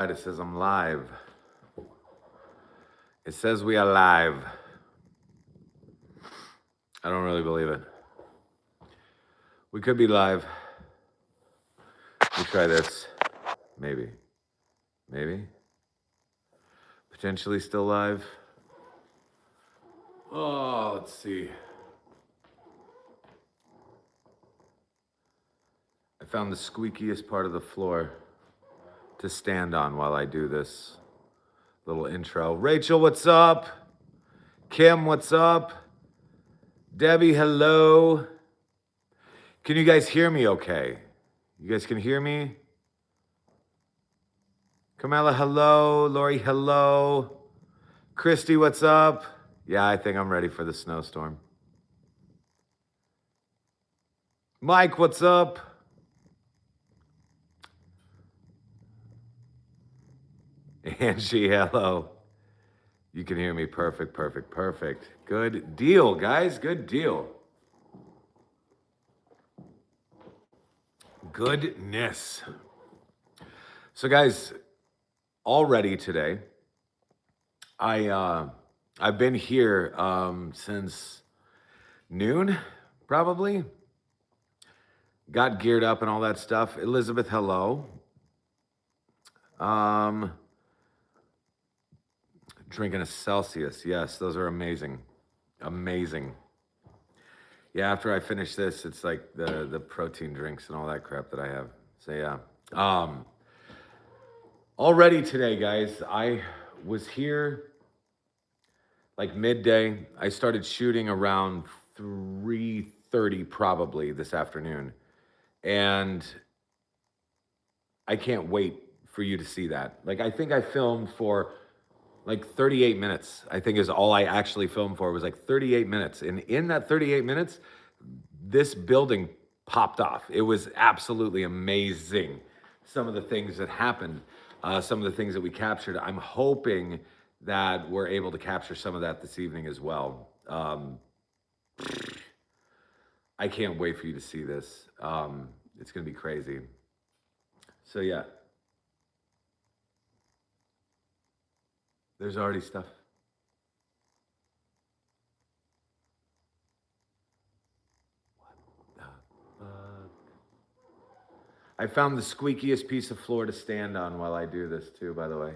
It says I'm live. It says we are live. I don't really believe it. We could be live. Let me try this. Maybe. Maybe. Potentially still live. Oh, let's see. I found the squeakiest part of the floor to stand on while I do this little intro. Rachel, what's up? Kim, what's up? Debbie, hello. Can you guys hear me okay? You guys can hear me? Carmela, hello. Lori, hello. Christy, what's up? Yeah, I think I'm ready for the snowstorm. Mike, what's up? Angie, hello. You can hear me. Perfect, perfect, perfect. Good deal, guys. Good deal. Goodness. So, guys, already today, I've been here since noon, probably. Got geared up and all that stuff. Elizabeth, hello. Drinking a Celsius. Yes, those are amazing. Amazing. Yeah, after I finish this, it's like the protein drinks and all that crap that I have. So yeah. Already today, guys, I was here like midday. I started shooting around 3:30 probably this afternoon. And I can't wait for you to see that. Like, I think I filmed for like 38 minutes, I think is all I actually filmed for, was like 38 minutes. And in that 38 minutes, this building popped off. It was absolutely amazing. Some of the things that happened, some of the things that we captured. I'm hoping that we're able to capture some of that this evening as well. I can't wait for you to see this. It's gonna be crazy. So yeah. There's already stuff. What the fuck? I found the squeakiest piece of floor to stand on while I do this too, by the way.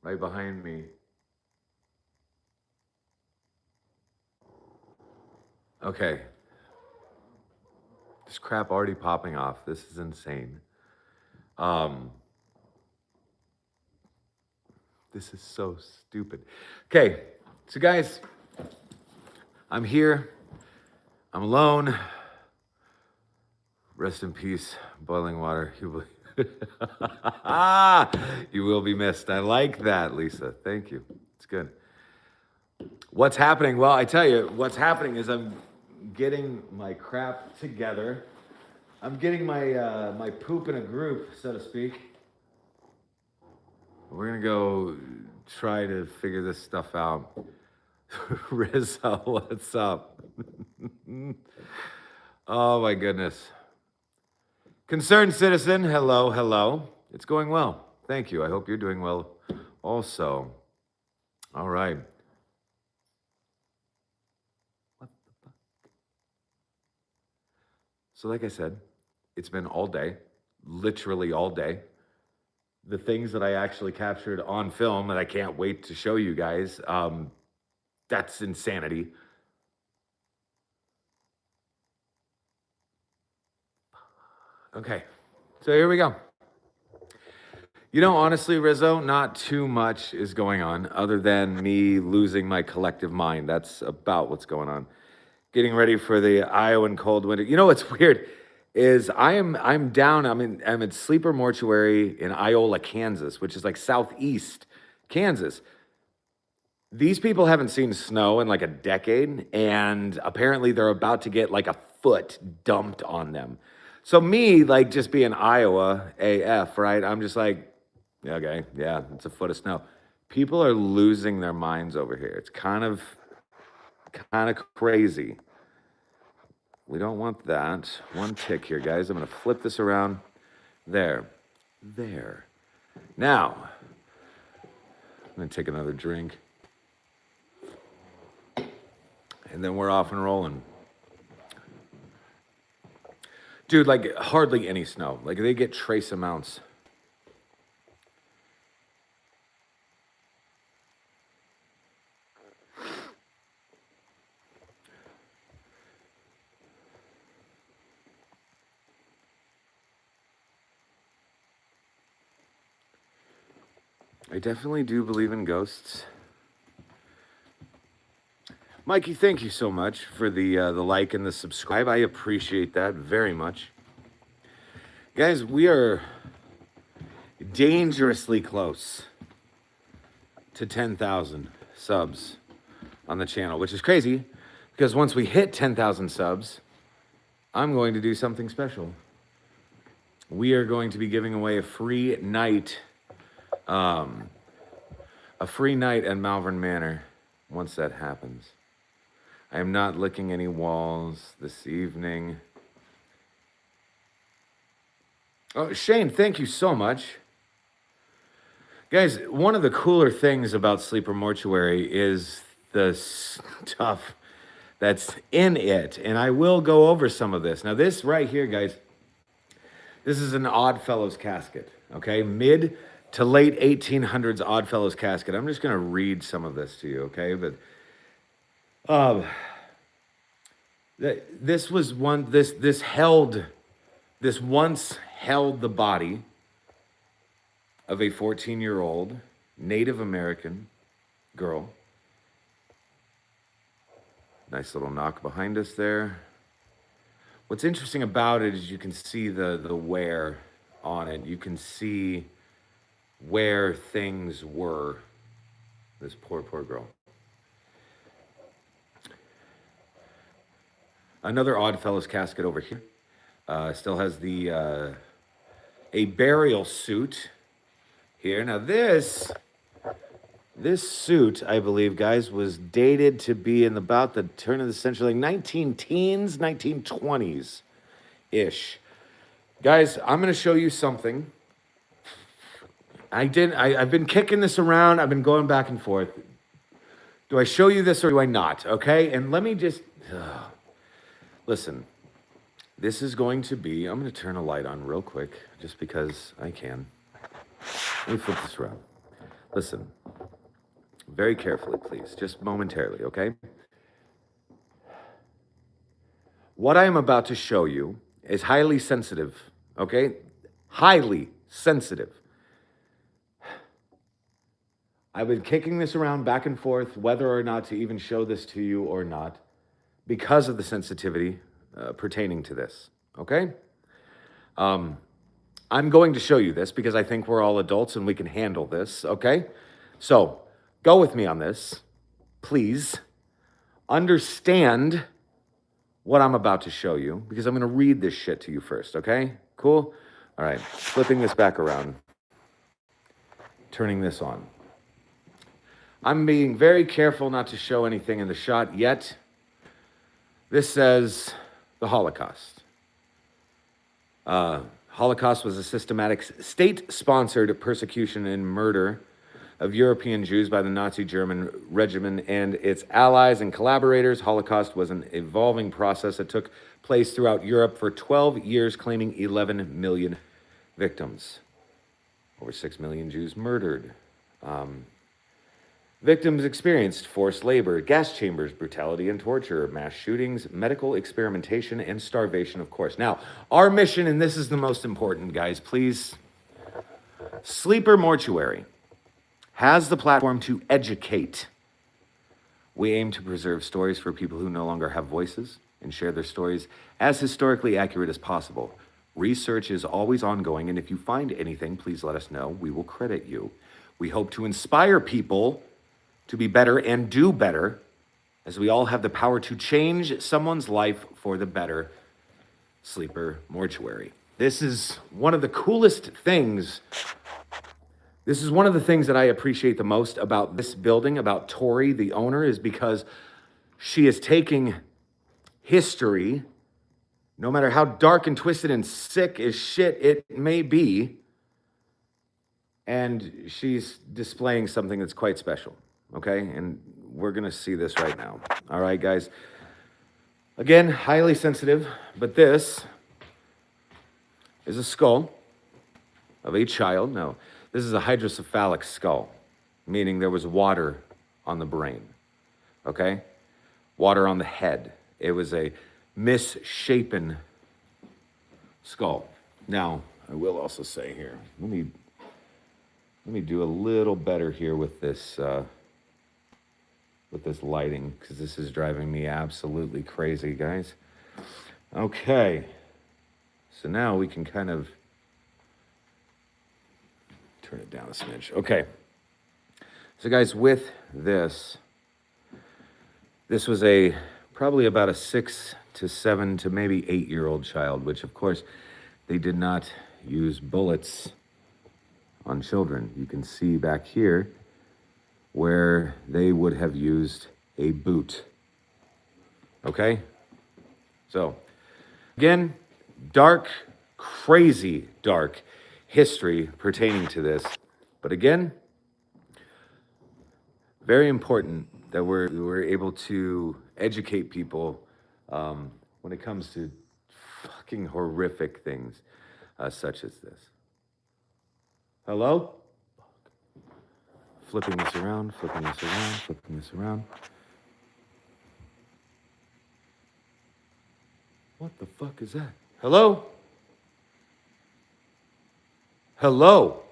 Right behind me. Okay. This crap already popping off. This is insane. This is so stupid. Okay, so guys, I'm here. I'm alone. Rest in peace, boiling water. You will be missed. I like that, Lisa. Thank you. It's good. What's happening? Well, I tell you, what's happening is I'm getting my crap together. I'm getting my my poop in a group, so to speak. We're gonna go try to figure this stuff out. Rizzo, what's up? Oh my goodness. Concerned citizen, hello, hello. It's going well. Thank you. I hope you're doing well also. All right. What the fuck? So, like I said, it's been all day, literally all day. The things that I actually captured on film that I can't wait to show you guys, that's insanity. Okay, so here we go. You know, honestly, Rizzo, not too much is going on other than me losing my collective mind. That's about what's going on. Getting ready for the Iowan cold winter. You know what's weird is I'm down. I'm in Sleeper Mortuary in Iola, Kansas, which is like southeast Kansas. These people haven't seen snow in like a decade, and apparently they're about to get like a foot dumped on them. So me, like just being Iowa AF, right? I'm just like, okay, yeah, it's a foot of snow. People are losing their minds over here. It's kind of crazy. We don't want that. One tick here, guys. I'm going to flip this around. There. There. Now, I'm going to take another drink. And then we're off and rolling. Dude, like, hardly any snow. Like, they get trace amounts. I definitely do believe in ghosts. Mikey, thank you so much for the like and the subscribe. I appreciate that very much. Guys, we are dangerously close to 10,000 subs on the channel, which is crazy because once we hit 10,000 subs, I'm going to do something special. We are going to be giving away a free night at Malvern Manor once that happens. I am not licking any walls this evening. Oh, Shane, thank you so much. Guys, one of the cooler things about Sleeper Mortuary is the stuff that's in it, and I will go over some of this. Now, this right here, guys, this is an Oddfellows casket, okay? Mid to late 1800s Oddfellows casket. I'm just going to read some of this to you, okay? But this was one. This once held the body of a 14-year-old Native American girl. Nice little knock behind us there. What's interesting about it is you can see the wear on it. You can see where things were. This poor girl. Another Oddfellows casket over here. Still has the a burial suit here. Now this suit, I believe, guys, was dated to be in about the turn of the century, like 19-teens, 1920s-ish. Guys, I'm going to show you something. I've been kicking this around. I've been going back and forth. Do I show you this or do I not? Okay, and let me just... listen, this is going to be... I'm going to turn a light on real quick, just because I can. Let me flip this around. Listen, very carefully, please, just momentarily, okay? What I am about to show you is highly sensitive, okay? Highly sensitive. I've been kicking this around back and forth, whether or not to even show this to you or not, because of the sensitivity pertaining to this, okay? I'm going to show you this because I think we're all adults and we can handle this, okay? So, go with me on this. Please understand what I'm about to show you because I'm going to read this shit to you first, okay? Cool? All right, flipping this back around, turning this on. I'm being very careful not to show anything in the shot yet. This says the Holocaust. Holocaust was a systematic state-sponsored persecution and murder of European Jews by the Nazi German regime and its allies and collaborators. Holocaust was an evolving process that took place throughout Europe for 12 years, claiming 11 million victims. Over 6 million Jews murdered. Victims experienced forced labor, gas chambers, brutality and torture, mass shootings, medical experimentation, and starvation, of course. Now, our mission, and this is the most important, guys, please. Sleeper Mortuary has the platform to educate. We aim to preserve stories for people who no longer have voices and share their stories as historically accurate as possible. Research is always ongoing, and if you find anything, please let us know. We will credit you. We hope to inspire people to be better and do better, as we all have the power to change someone's life for the better. Sleeper Mortuary. This is one of the coolest things. This is one of the things that I appreciate the most about this building, about Tori, the owner, is because she is taking history No matter how dark and twisted and sick as shit it may be, and she's displaying something that's quite special, okay? And we're gonna see this right now. All right, guys. Again, highly sensitive, but this is a skull of a child. No, this is a hydrocephalic skull, meaning there was water on the brain, okay? Water on the head. It was a misshapen skull. Now, I will also say here, let me do a little better here with this lighting, because this is driving me absolutely crazy, guys. Okay, so now we can kind of turn it down a smidge. Okay, so guys, with this was probably about a 6 to 7 to maybe 8-year-old child, which of course they did not use bullets on children. You can see back here where they would have used a boot. Okay? So, again, dark, crazy dark history pertaining to this. But again, very important that we're able to educate people when it comes to fucking horrific things such as this. Hello? Flipping this around, flipping this around, flipping this around. What the fuck is that? Hello? Hello?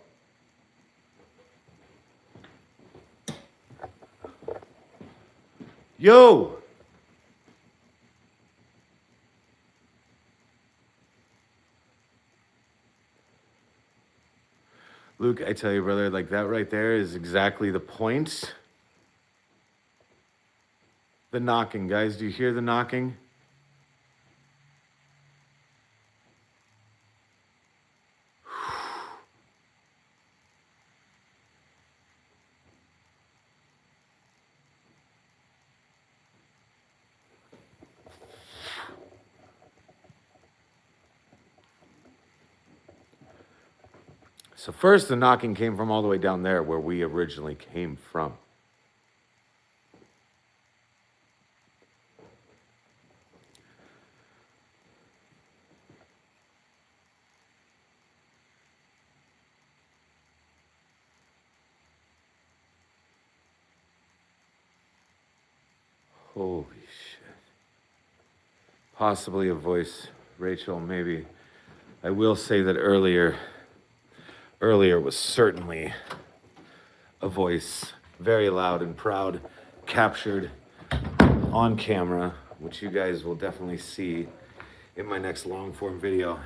Yo! Luke, I tell you, brother, like that right there is exactly the point. The knocking, guys. Do you hear the knocking? So first, the knocking came from all the way down there where we originally came from. Holy shit. Possibly a voice, Rachel, maybe. I will say that earlier was certainly a voice, very loud and proud, captured on camera, which you guys will definitely see in my next long form video.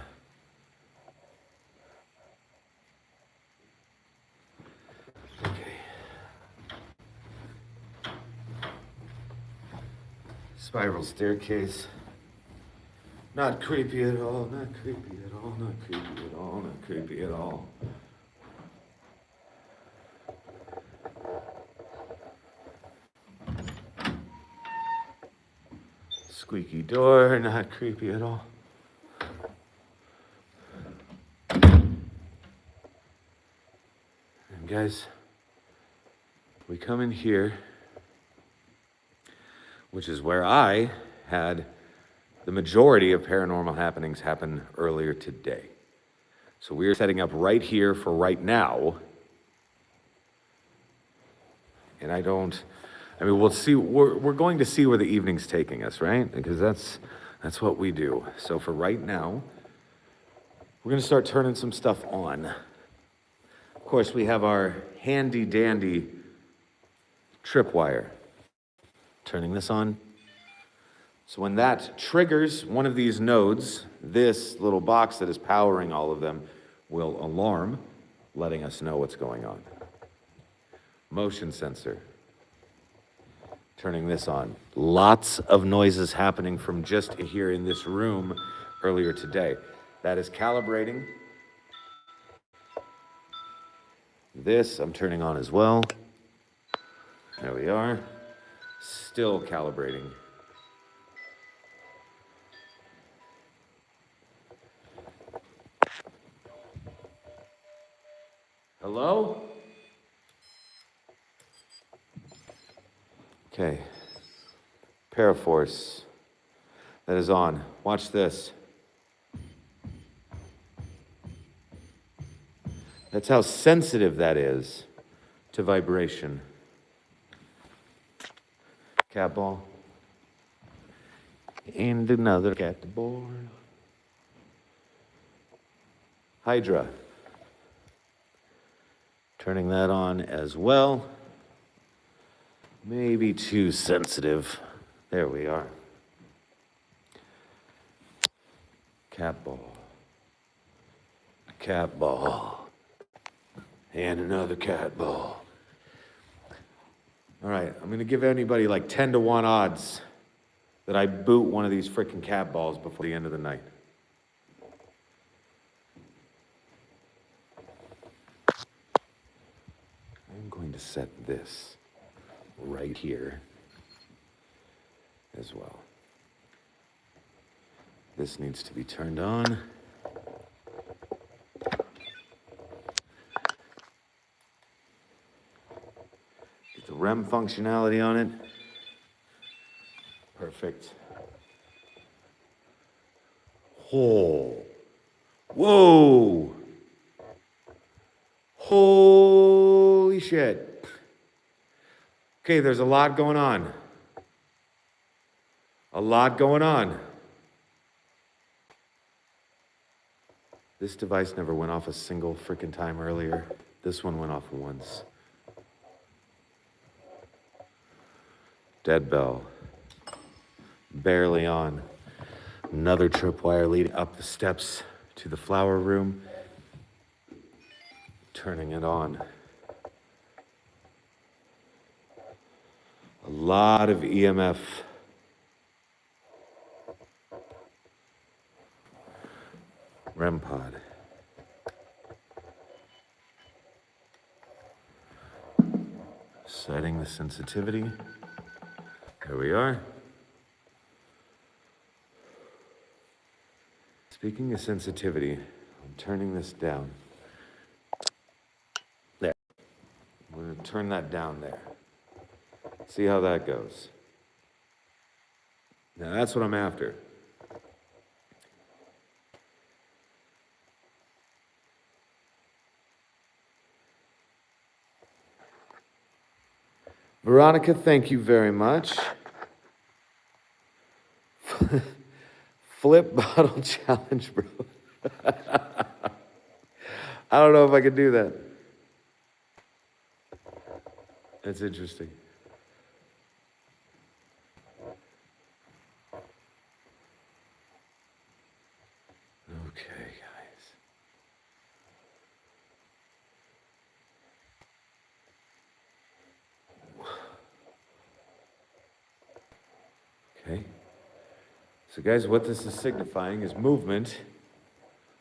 Okay. Spiral staircase. Not creepy at all, not creepy at all, not creepy at all, not creepy at all. Squeaky door, not creepy at all. And guys, we come in here, which is where I had the majority of paranormal happenings happen earlier today. So we're setting up right here for right now. And we'll see, we're going to see where the evening's taking us, right? Because that's what we do. So for right now, we're gonna start turning some stuff on. Of course, we have our handy dandy tripwire. Turning this on. So when that triggers one of these nodes, this little box that is powering all of them will alarm, letting us know what's going on. Motion sensor. Turning this on. Lots of noises happening from just here in this room earlier today. That is calibrating. This I'm turning on as well. There we are. Still calibrating. Hello? Okay. Paraforce. That is on. Watch this. That's how sensitive that is to vibration. Cat ball. And another cat ball. Hydra. Turning that on as well. Maybe too sensitive. There we are. Cat ball. Cat ball. And another cat ball. All right, I'm gonna give anybody like 10 to 1 odds that I boot one of these freaking cat balls before the end of the night. I'm going to set this right here as well. This needs to be turned on. Get the REM functionality on it. Perfect. Oh. Whoa. Holy shit. Okay, there's a lot going on. A lot going on. This device never went off a single freaking time earlier. This one went off once. Dead bell. Barely on. Another tripwire leading up the steps to the flower room. Turning it on. A lot of EMF. REM pod. Setting the sensitivity. There we are. Speaking of sensitivity, I'm turning this down. There. I'm going to turn that down there. See how that goes. Now that's what I'm after. Veronica, thank you very much. Flip bottle challenge, bro. I don't know if I can do that. That's interesting. Okay, guys. Okay. So guys, what this is signifying is movement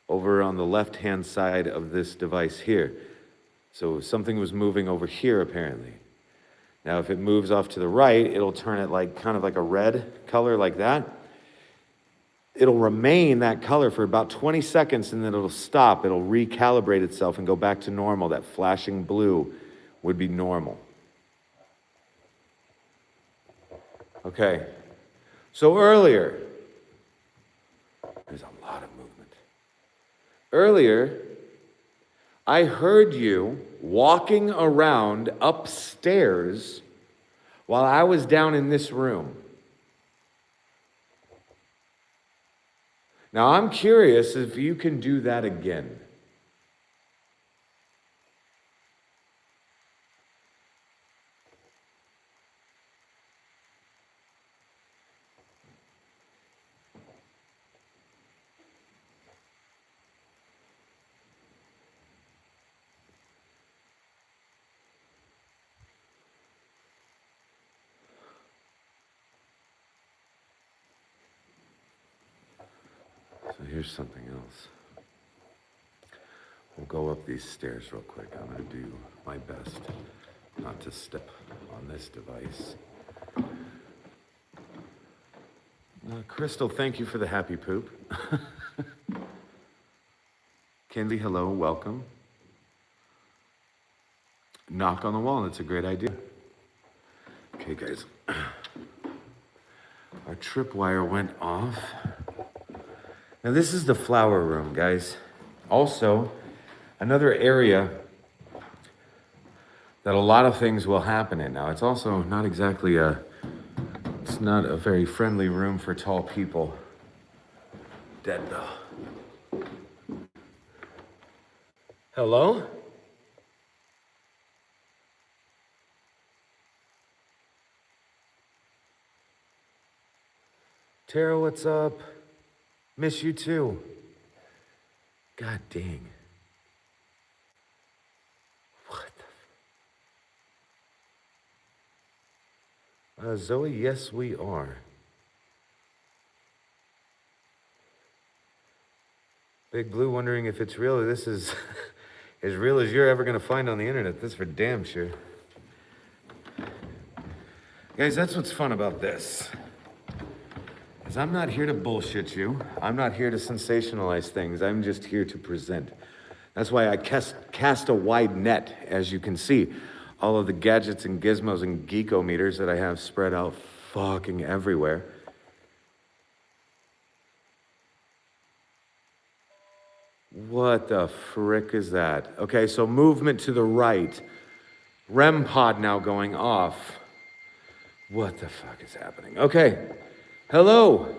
over on the left-hand side of this device here. So something was moving over here, apparently. Now, if it moves off to the right, it'll turn it like kind of like a red color like that. It'll remain that color for about 20 seconds and then it'll stop. It'll recalibrate itself and go back to normal. That flashing blue would be normal. Okay. So earlier, there's a lot of movement. Earlier, I heard you walking around upstairs while I was down in this room. Now, I'm curious if you can do that again. So here's something else. We'll go up these stairs real quick. I'm going to do my best not to step on this device. Crystal, thank you for the happy poop. Kendi, hello, welcome. knock on the wall. That's a great idea. Okay, guys. Our tripwire went off. Now this is the flower room, guys. Also, another area that a lot of things will happen in. Now, it's also not exactly it's not a very friendly room for tall people. Dead though. Hello? Tara, what's up? Miss you too. God dang. What the... Zoe, yes we are. Big Blue wondering if it's real. This is as real as you're ever gonna find on the internet. That's for damn sure. Guys, that's what's fun about this. Is I'm not here to bullshit you. I'm not here to sensationalize things. I'm just here to present. That's why I cast a wide net, as you can see. All of the gadgets and gizmos and geekometers that I have spread out fucking everywhere. What the frick is that? Okay, so movement to the right. REM pod now going off. What the fuck is happening? Okay. Hello.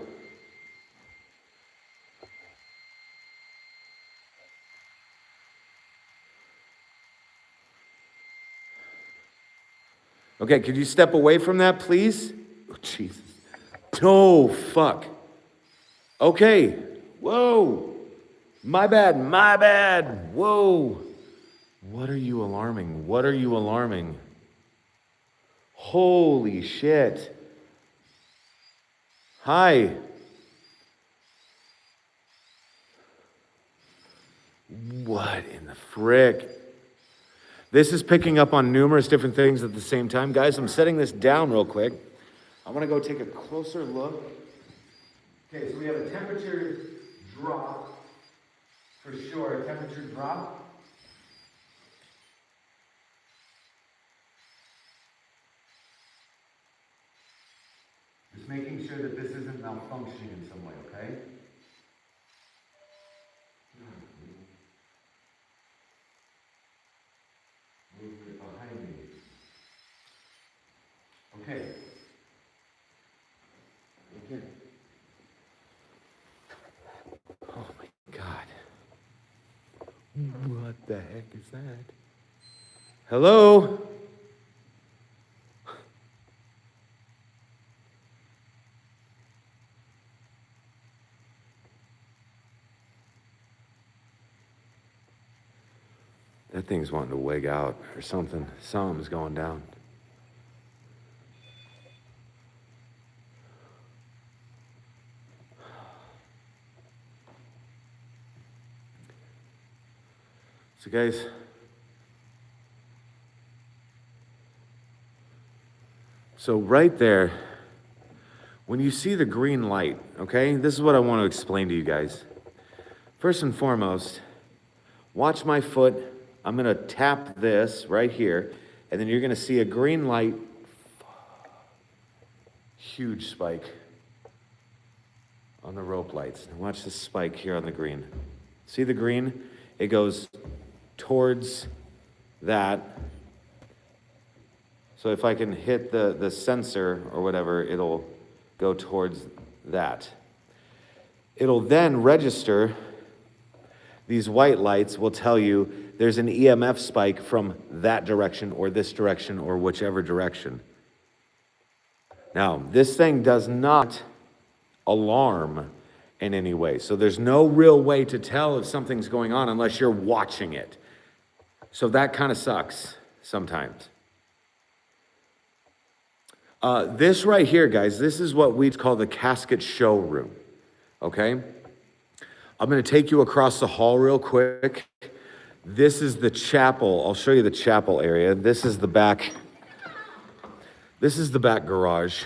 Okay, could you step away from that, please? Oh, Jesus. Oh, fuck. Okay. Whoa. My bad, my bad. Whoa. What are you alarming? What are you alarming? Holy shit. Hi. What in the frick? This is picking up on numerous different things at the same time. Guys, I'm setting this down real quick. I want to go take a closer look. Okay, so we have a temperature drop. For sure, a temperature drop. Just making sure that this isn't malfunctioning in some way, okay? Move it behind me. Okay. Okay. Oh my God. What the heck is that? Hello? That thing's wanting to wig out or something. Something's going down. So guys, so right there, when you see the green light, okay, this is what I want to explain to you guys. First and foremost, watch my foot. I'm gonna tap this right here, and then you're gonna see a green light, huge spike on the rope lights. Now watch this spike here on the green. See the green? It goes towards that. So if I can hit the sensor or whatever, it'll go towards that. It'll then register. These white lights will tell you there's an EMF spike from that direction or this direction or whichever direction. Now, this thing does not alarm in any way. So there's no real way to tell if something's going on unless you're watching it. So that kind of sucks sometimes. This right here, guys, this is what we call the casket showroom, okay? I'm gonna take you across the hall real quick. This is the chapel. I'll show you the chapel area. This is the back. This is the back garage.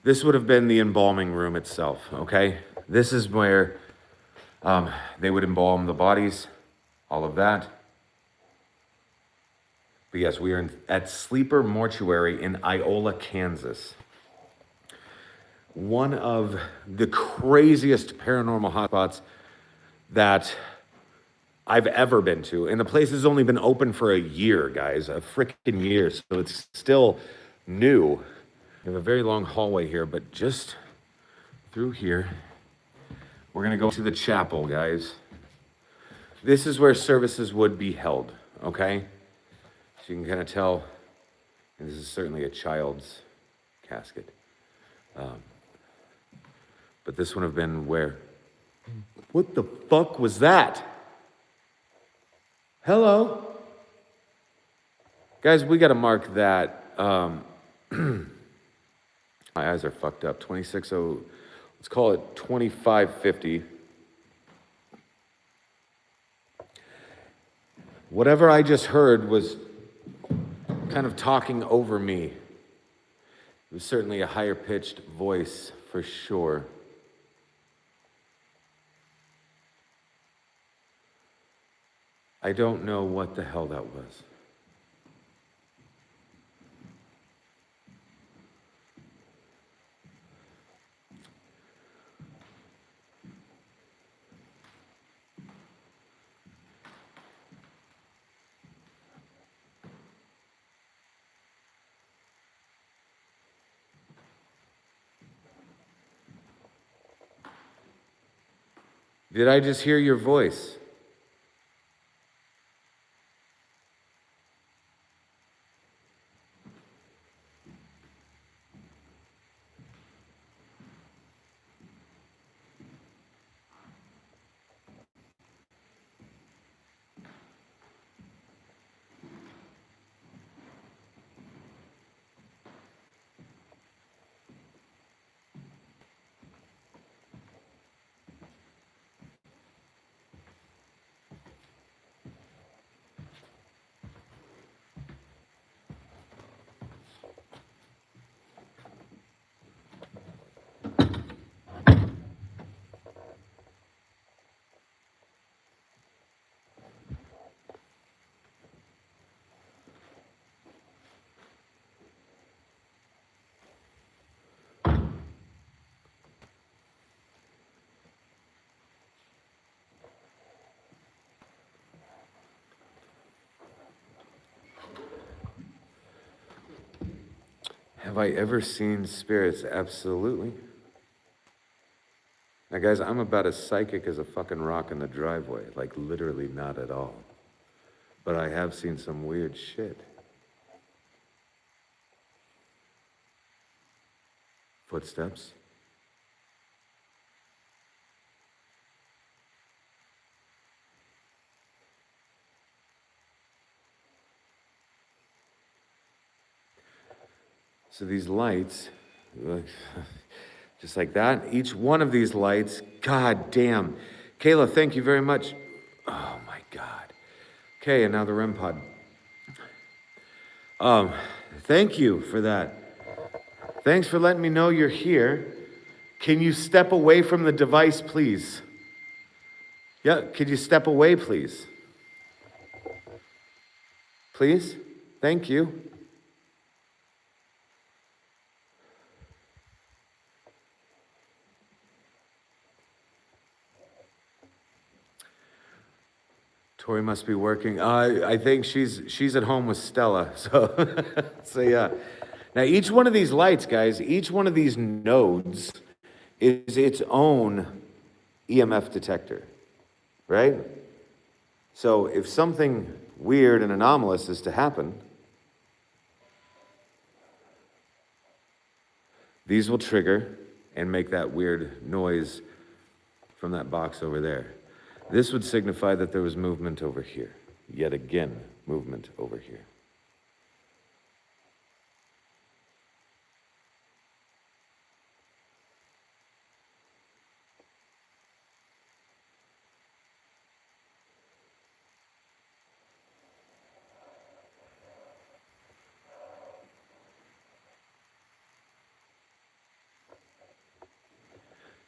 This would have been the embalming room itself, okay? This is where they would embalm the bodies, all of that. But yes, we are at Sleeper Mortuary in Iola, Kansas. One of the craziest paranormal hotspots that I've ever been to. And the place has only been open for a year, guys, a freaking year. So it's still new. We have a very long hallway here, but just through here, we're gonna go to the chapel, guys. This is where services would be held, okay? So you can kind of tell, and this is certainly a child's casket. But this would have been where? What the fuck was that? Hello? Guys, we gotta mark that. My eyes are fucked up. 260, let's call it 2550. Whatever I just heard was kind of talking over me. It was certainly a higher pitched voice for sure. I don't know what the hell that was. Did I just hear your voice? Have I ever seen spirits? Absolutely. Now, guys, I'm about as psychic as a fucking rock in the driveway. Like, literally not at all. But I have seen some weird shit. Footsteps. So these lights, just like that, each one of these lights, god damn. Kayla, thank you very much. Oh my God. Okay, and now the REM pod. Thank you for that. Thanks for letting me know you're here. Can you step away from the device, please? Yeah, could you step away, please? Please? Thank you. Tori must be working. I think she's at home with Stella. So, so yeah. Now each one of these lights, guys, each one of these nodes is its own EMF detector, right? So if something weird and anomalous is to happen, these will trigger and make that weird noise from that box over there. This would signify that there was movement over here. Yet again, movement over here.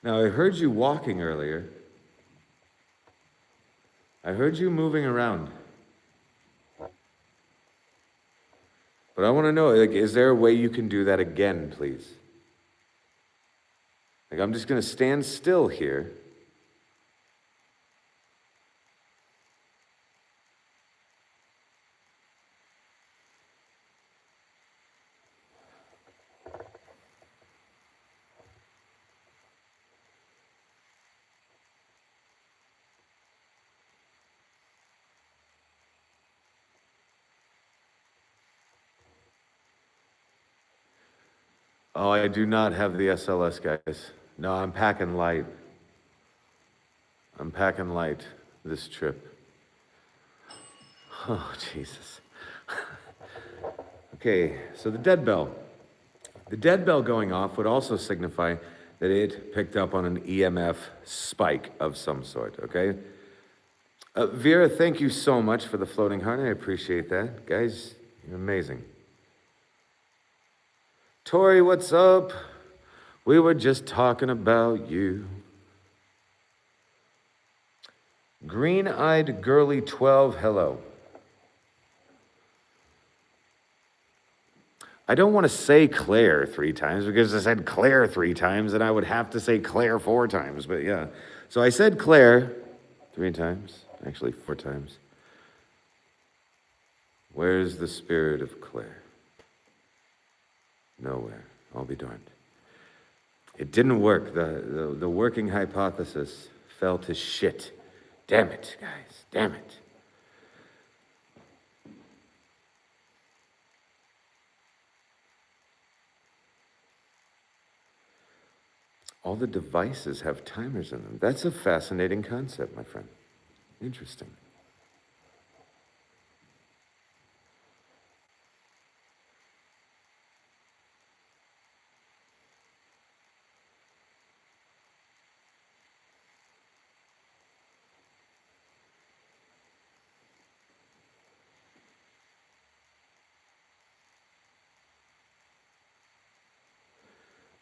Now, I heard you walking earlier. I heard you moving around. But I want to know, like, is there a way you can do that again, please? Like, I'm just going to stand still here. Oh, I do not have the SLS, guys. No, I'm packing light. I'm packing light this trip. Oh, Jesus. Okay, so the dead bell. The dead bell going off would also signify that it picked up on an EMF spike of some sort, okay? Vera, thank you so much for the floating heart. I appreciate that. Guys, you're amazing. Tori, what's up? We were just talking about you. Green-eyed girly 12, hello. I don't want to say Claire 3 times because I said Claire 3 times and I would have to say Claire 4 times, but yeah. So I said Claire 3 times, actually 4 times. Where's the spirit of Claire? Nowhere. I'll be darned. It didn't work. The working hypothesis fell to shit. Damn it, guys. Damn it. All the devices have timers in them. That's a fascinating concept, my friend. Interesting.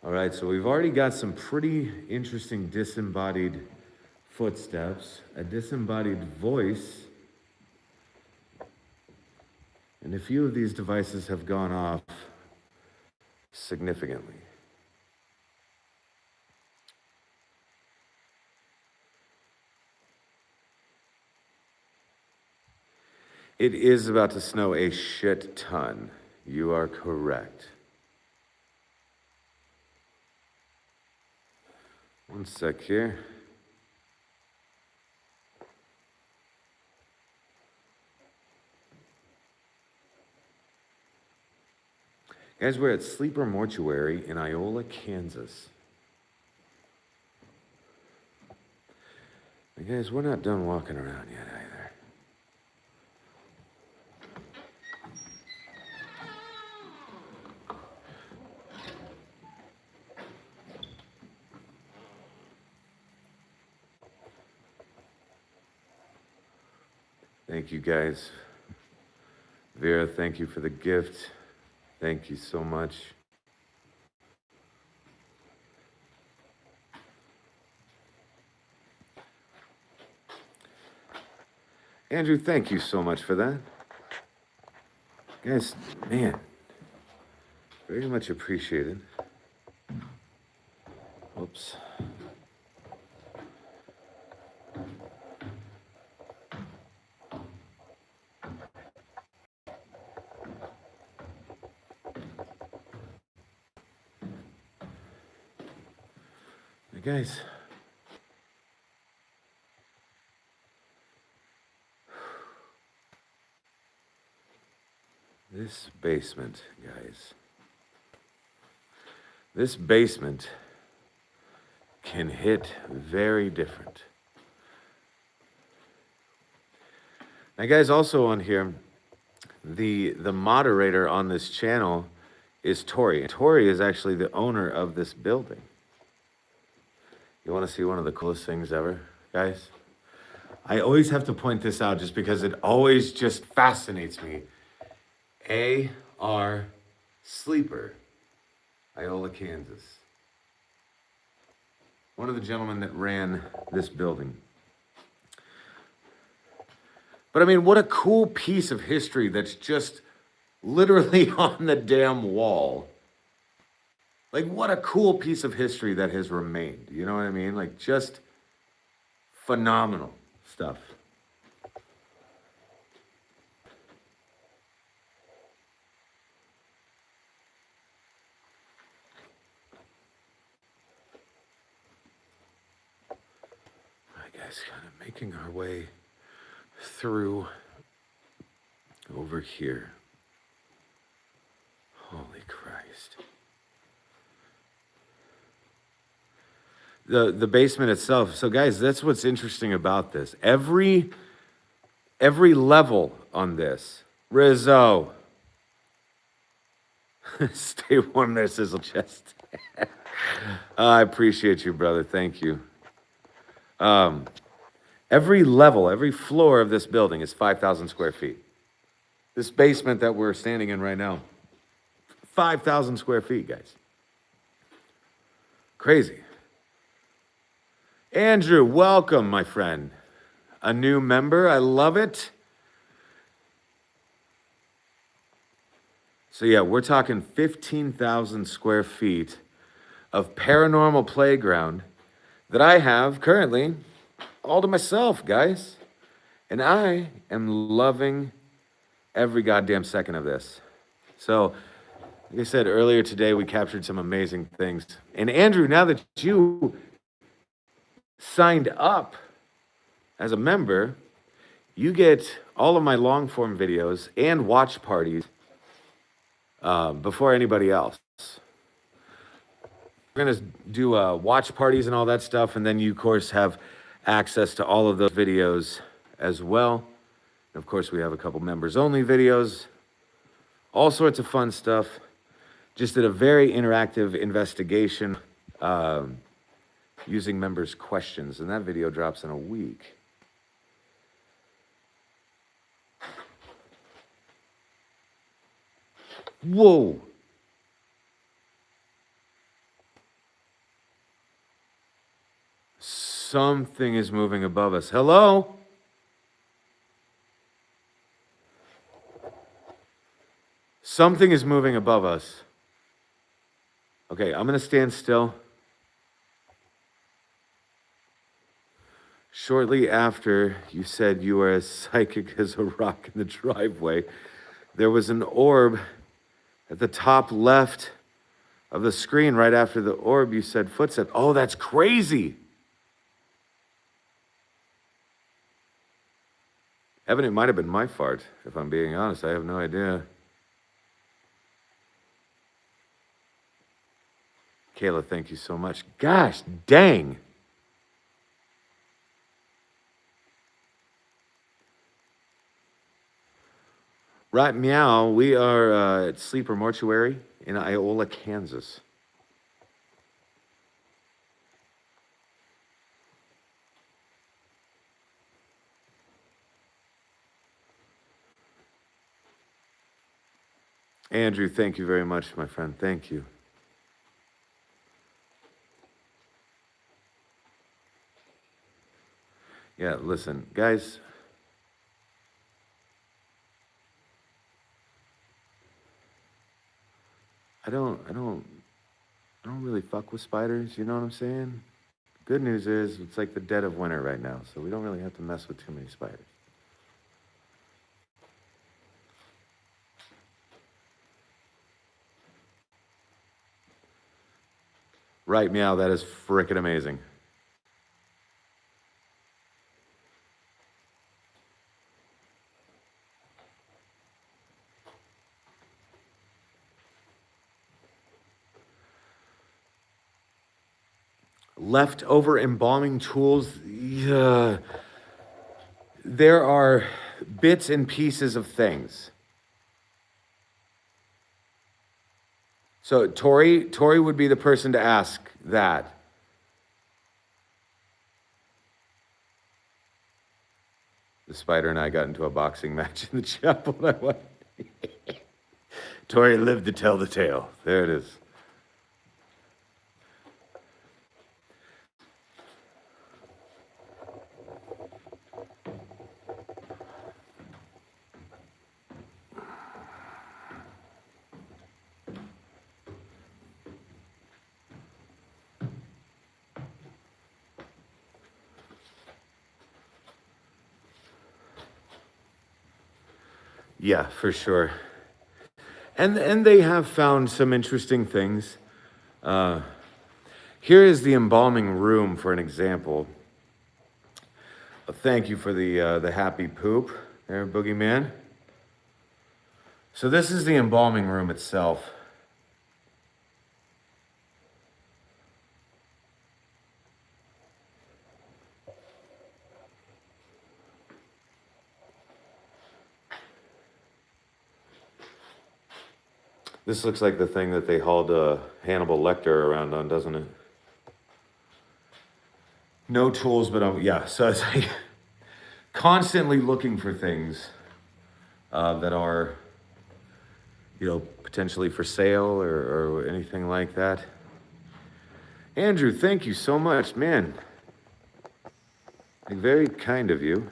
All right, so we've already got some pretty interesting disembodied footsteps, a disembodied voice, and a few of these devices have gone off significantly. It is about to snow a shit ton. You are correct. One sec here. Guys, we're at Sleeper Mortuary in Iola, Kansas. And guys, we're not done walking around yet either. Thank you, guys. Vera, thank you for the gift. Thank you so much. Andrew, thank you so much for that. Guys, man, very much appreciated. Oops. Hey, guys. This basement, guys. This basement can hit very different. Now, guys, also on here, the moderator on this channel is Tori. Tori is actually the owner of this building. You want to see one of the coolest things ever, guys? I always have to point this out just because it always just fascinates me. A.R. Sleeper, Iola, Kansas. One of the gentlemen that ran this building. But I mean, what a cool piece of history that's just literally on the damn wall. Like, what a cool piece of history that has remained. You know what I mean? Like, just phenomenal stuff. All right, guys, kind of making our way through over here. Holy Christ. The basement itself. So guys, that's what's interesting about this. Every level on this. Rizzo. Stay warm there, Sizzle Chest. I appreciate you, brother. Thank you. Every level, every floor of this building is 5,000 square feet. This basement that we're standing in right now, 5,000 square feet, guys. Crazy. Andrew, welcome, my friend. A new member. I love it. So yeah, we're talking 15,000 square feet of paranormal playground that I have currently all to myself, guys. And I am loving every goddamn second of this. So, like I said earlier today, we captured some amazing things. And Andrew, now that you signed up as a member, you get all of my long form videos and watch parties before anybody else. We're going to do watch parties and all that stuff, and then you, of course, have access to all of those videos as well. And of course, we have a couple members-only videos, all sorts of fun stuff. Just did a very interactive investigation using members' questions, and that video drops in a week. Whoa! Something is moving above us. Hello? Something is moving above us. Okay, I'm going to stand still. Shortly after you said you were as psychic as a rock in the driveway, there was an orb at the top left of the screen. Right after the orb, you said footsteps. Oh, that's crazy. Evan, it might have been my fart, if I'm being honest. I have no idea. Kayla, thank you so much. Gosh, dang. Right, meow. We are at Sleeper Mortuary in Iola, Kansas. Andrew, thank you very much, my friend. Thank you. Yeah, listen, guys. I don't really fuck with spiders, you know what I'm saying? Good news is it's like the dead of winter right now, so we don't really have to mess with too many spiders. Right, meow, that is frickin' amazing. Leftover embalming tools. Yeah. There are bits and pieces of things. So Tori would be the person to ask that. The spider and I got into a boxing match in the chapel. Tori lived to tell the tale. There it is. Yeah, for sure. And they have found some interesting things. Here is the embalming room for an example. Thank you for the happy poop there, Boogeyman. So this is the embalming room itself. This looks like the thing that they hauled Hannibal Lecter around on, doesn't it? No tools, but yeah. So it's like constantly looking for things that are, potentially for sale or anything like that. Andrew, thank you so much, man. Very kind of you.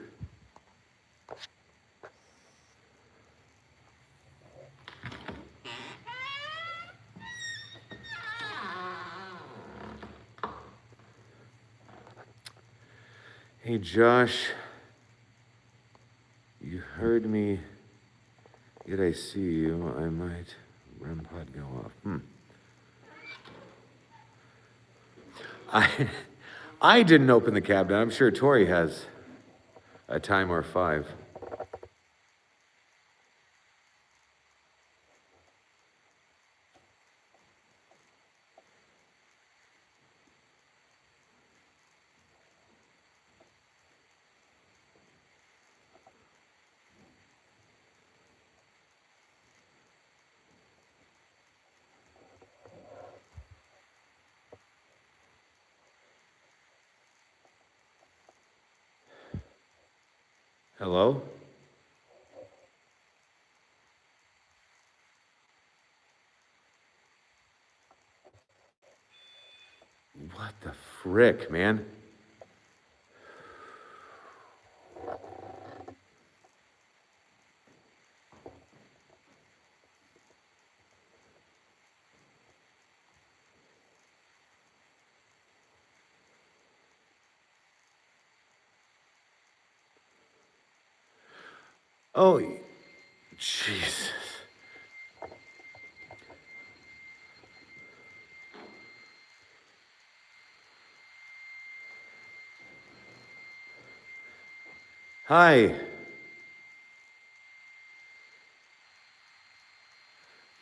Hey, Josh, you heard me, yet I see you. I might REM pod go off. I didn't open the cabinet. I'm sure Tori has a time or 5. Hello? What the frick, man? Oh, Jesus. Hi.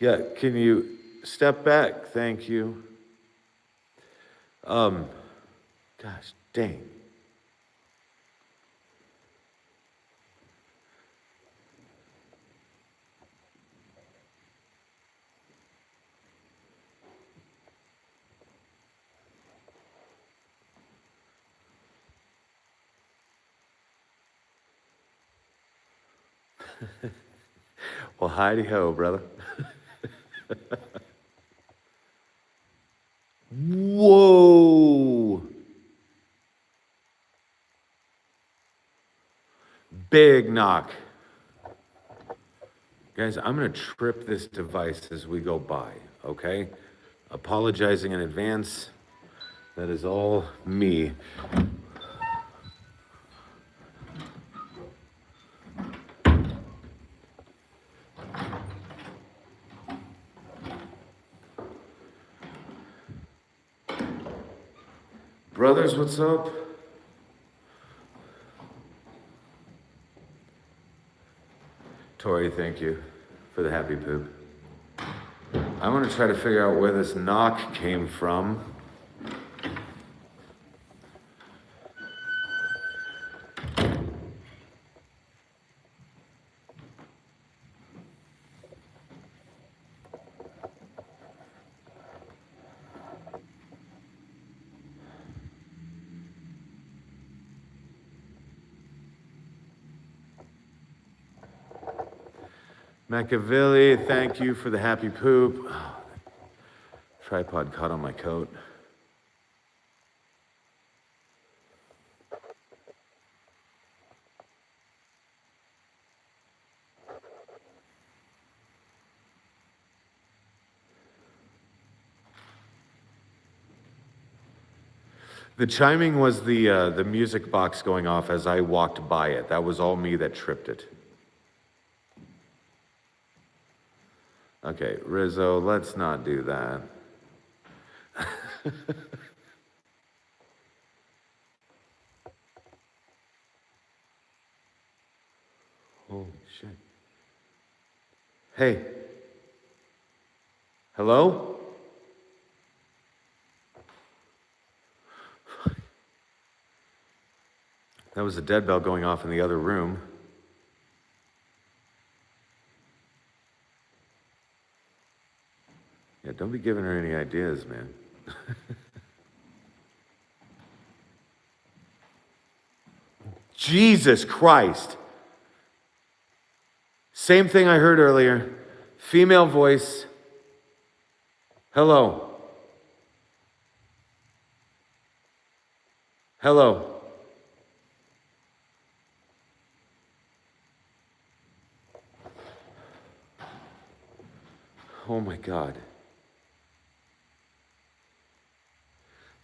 Yeah, can you step back? Thank you. Gosh, dang. Well, hidey-ho, brother. Whoa! Big knock. Guys, I'm gonna trip this device as we go by, okay? Apologizing in advance. That is all me. Brothers, what's up? Tori, thank you for the happy poop. I'm gonna try to figure out where this knock came from. Machiavelli, thank you for the happy poop. Oh, tripod caught on my coat. The chiming was the music box going off as I walked by it. That was all me that tripped it. Okay, Rizzo, let's not do that. Holy shit. Hey. Hello? That was a dead bell going off in the other room. Yeah, don't be giving her any ideas, man. Jesus Christ. Same thing I heard earlier. Female voice. Hello. Hello. Oh my God.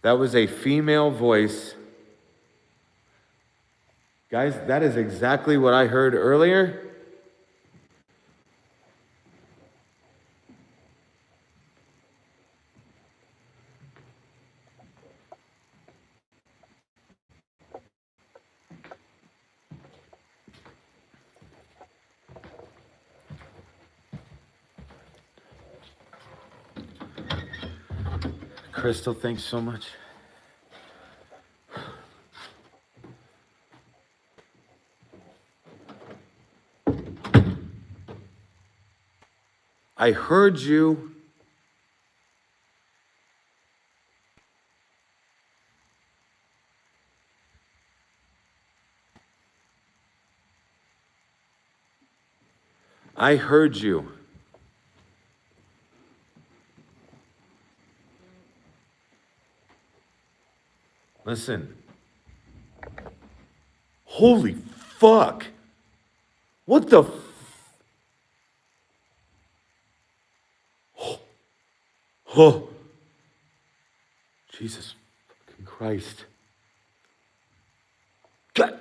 That was a female voice. Guys, that is exactly what I heard earlier. Crystal, thanks so much. I heard you. I heard you. Listen. Holy fuck. What the Oh. Jesus fucking Christ. God.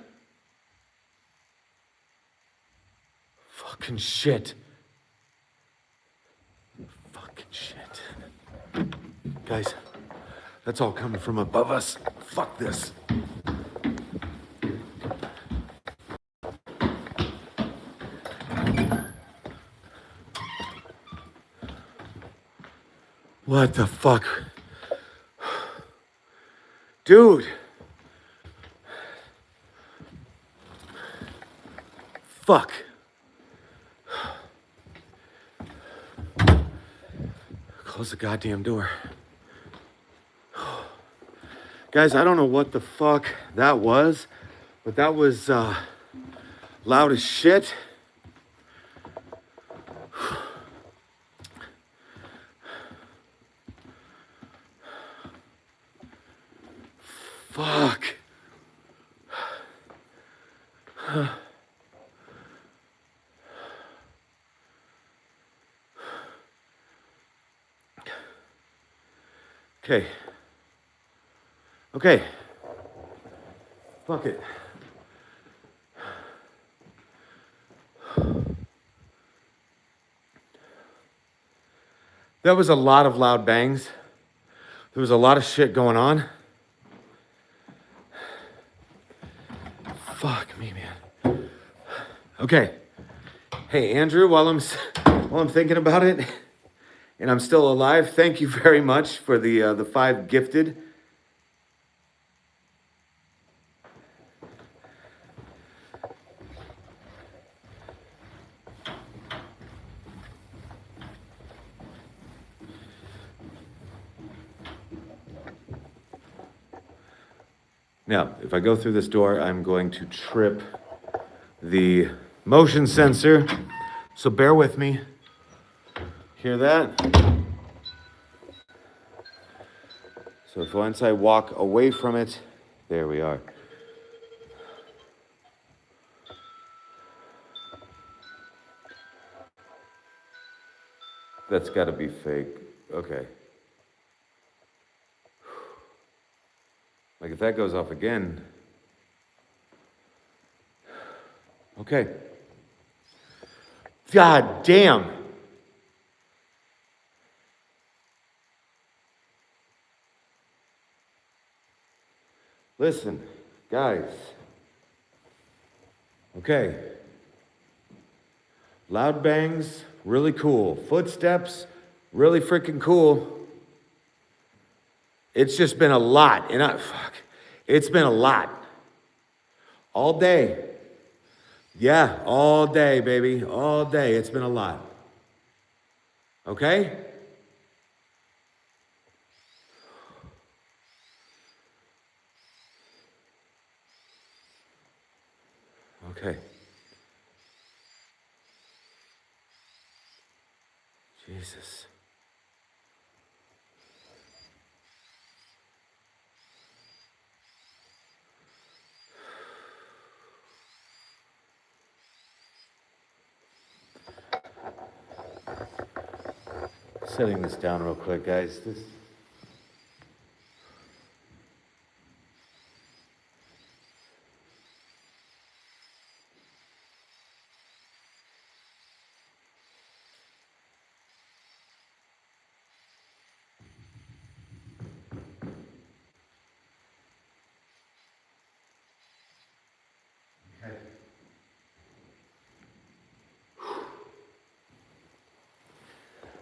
Fucking shit. Fucking shit. Guys, that's all coming from above us. Fuck this. What the fuck? Dude. Fuck. Close the goddamn door. Guys, I don't know what the fuck that was, but that was loud as shit. Fuck. Okay. Okay. Fuck it. That was a lot of loud bangs. There was a lot of shit going on. Fuck me, man. Okay. Hey, Andrew, while I'm thinking about it, and I'm still alive, thank you very much for the 5 gifted. Now, if I go through this door, I'm going to trip the motion sensor. So bear with me. Hear that? So if once I walk away from it, there we are. That's gotta be fake. Okay. Like if that goes off again. Okay. God damn. Listen, guys. Okay. Loud bangs, really cool. Footsteps, really freaking cool. It's just been a lot, and it's been a lot. All day. Yeah, all day, baby. All day. It's been a lot. Okay? Okay. Jesus. Setting this down real quick, guys. Okay.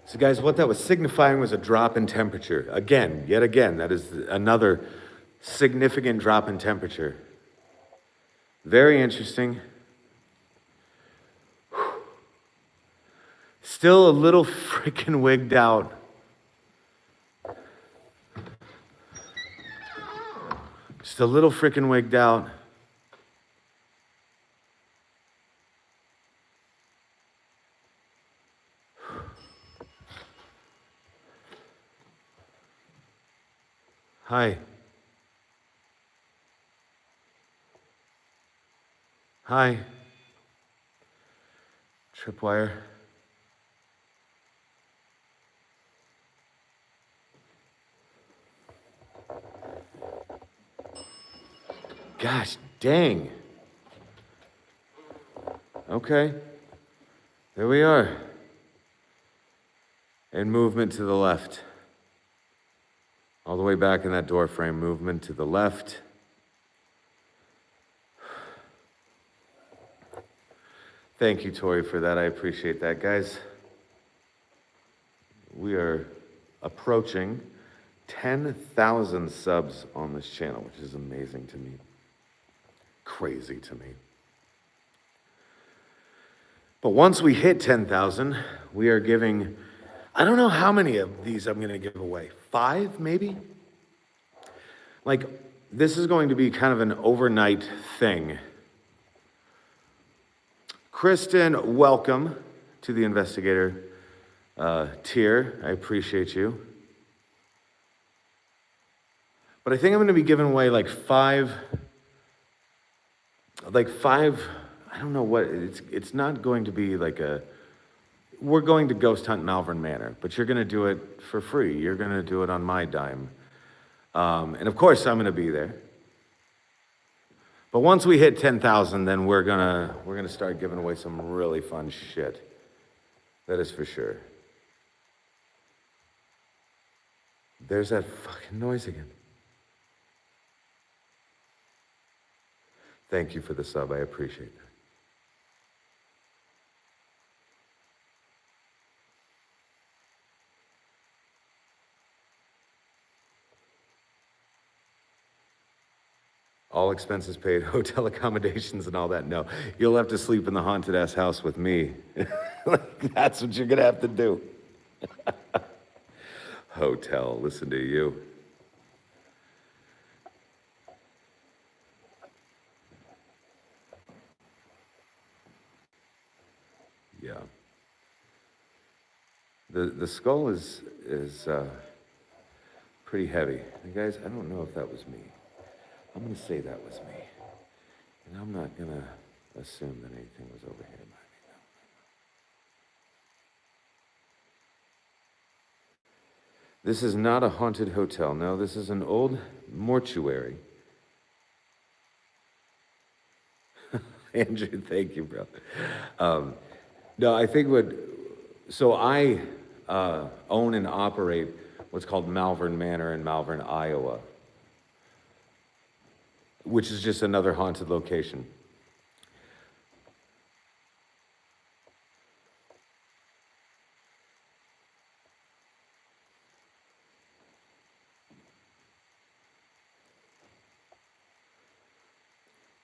So, guys, what that was signifying was a drop in temperature. Again, yet again, that is another significant drop in temperature. Very interesting. Still a little freaking wigged out. Just a little freaking wigged out. Hi. Hi. Tripwire. Gosh dang. Okay. There we are. And movement to the left. All the way back in that door frame. Movement to the left. Thank you, Tori, for that. I appreciate that, guys. We are approaching 10,000 subs on this channel, which is amazing to me. Crazy to me. But once we hit 10,000, we are giving, I don't know how many of these I'm going to give away. 5, maybe? Like, this is going to be kind of an overnight thing. Kristen, welcome to the investigator tier. I appreciate you. But I think I'm going to be giving away like five, I don't know what, it's not going to be like we're going to ghost hunt Malvern Manor, but you're going to do it for free. You're going to do it on my dime. And of course I'm going to be there. But once we hit 10,000, then we're gonna start giving away some really fun shit. That is for sure. There's that fucking noise again. Thank you for the sub. I appreciate that. All expenses paid, hotel accommodations and all that. No, you'll have to sleep in the haunted ass house with me. That's what you're gonna have to do. Hotel, listen to you. Yeah. The skull is pretty heavy. And guys, I don't know if that was me. I'm gonna say that was me. And I'm not gonna assume that anything was over here by me. No. This is not a haunted hotel. No, this is an old mortuary. Andrew, thank you, bro. No, I think so I own and operate what's called Malvern Manor in Malvern, Iowa. which is just another haunted location.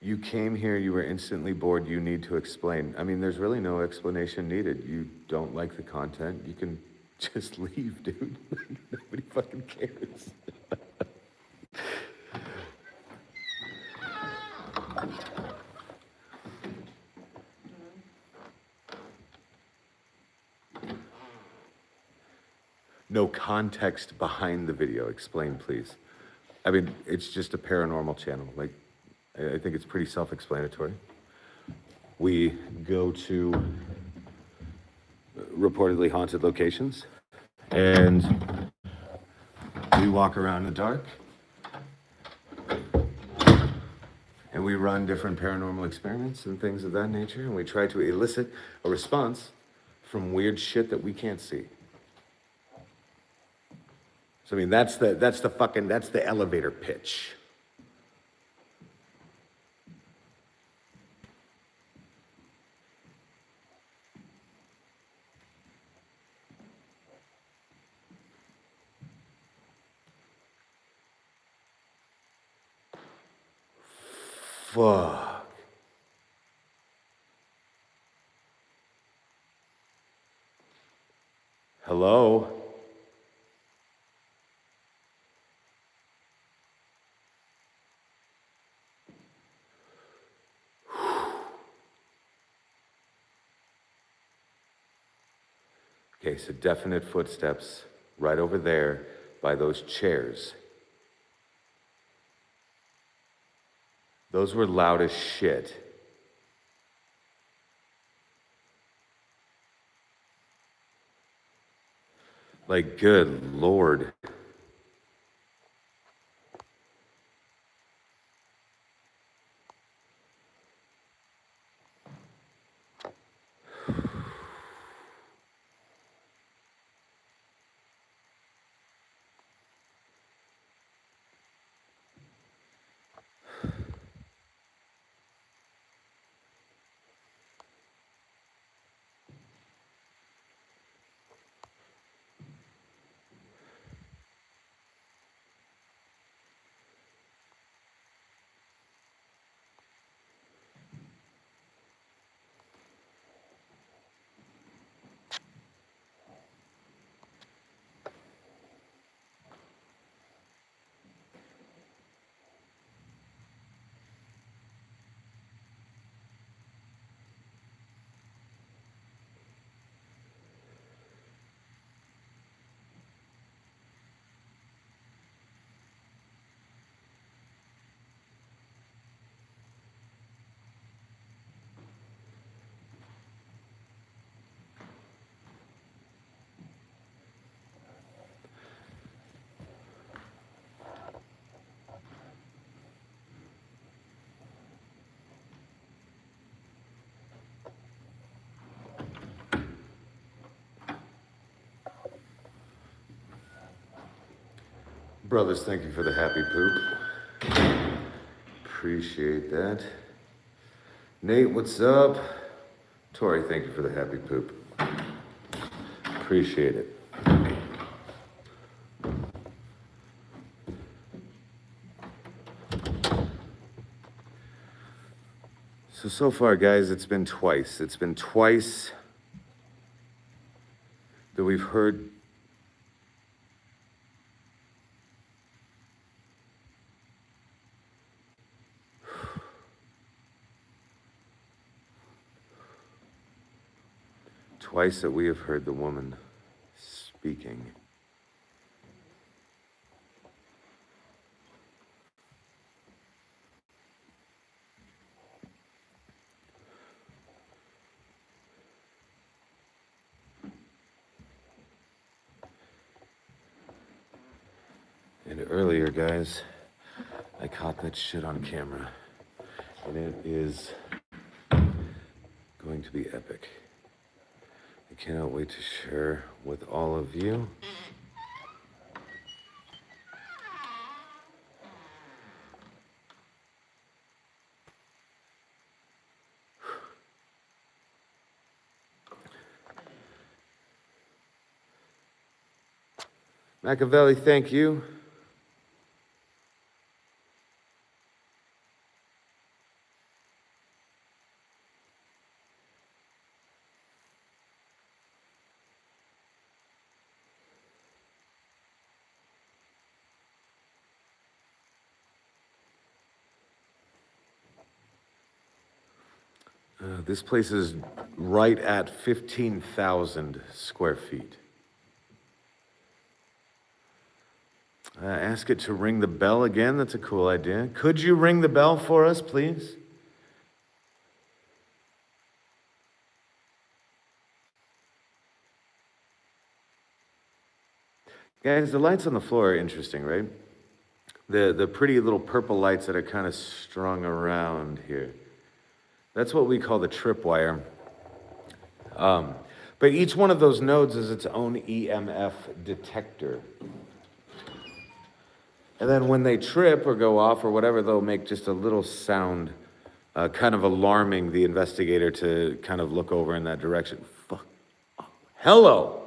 You came here, you were instantly bored, you need to explain. I mean, there's really no explanation needed. You don't like the content, you can just leave, dude. Nobody fucking cares. No context behind the video. Explain, please. I mean, it's just a paranormal channel. Like, I think it's pretty self-explanatory. We go to reportedly haunted locations, and we walk around in the dark, and we run different paranormal experiments and things of that nature, and we try to elicit a response from weird shit that we can't see. So I mean, that's the elevator pitch. Fuck. Hello? Okay, so definite footsteps right over there by those chairs. Those were loud as shit. Like, good Lord. Brothers, thank you for the happy poop. Appreciate that. Nate, what's up? Tori, thank you for the happy poop. Appreciate it. So far, guys, it's been twice. It's been twice that we've heard twice that we have heard the woman speaking. And earlier, guys, I caught that shit on camera. And it is going to be epic. I cannot wait to share with all of you. Machiavelli, thank you. This place is right at 15,000 square feet. Ask it to ring the bell again. That's a cool idea. Could you ring the bell for us, please? Guys, the lights on the floor are interesting, right? The pretty little purple lights that are kind of strung around here. That's what we call the tripwire. But each one of those nodes is its own EMF detector. And then when they trip or go off or whatever, they'll make just a little sound, kind of alarming the investigator to kind of look over in that direction. Fuck. Hello.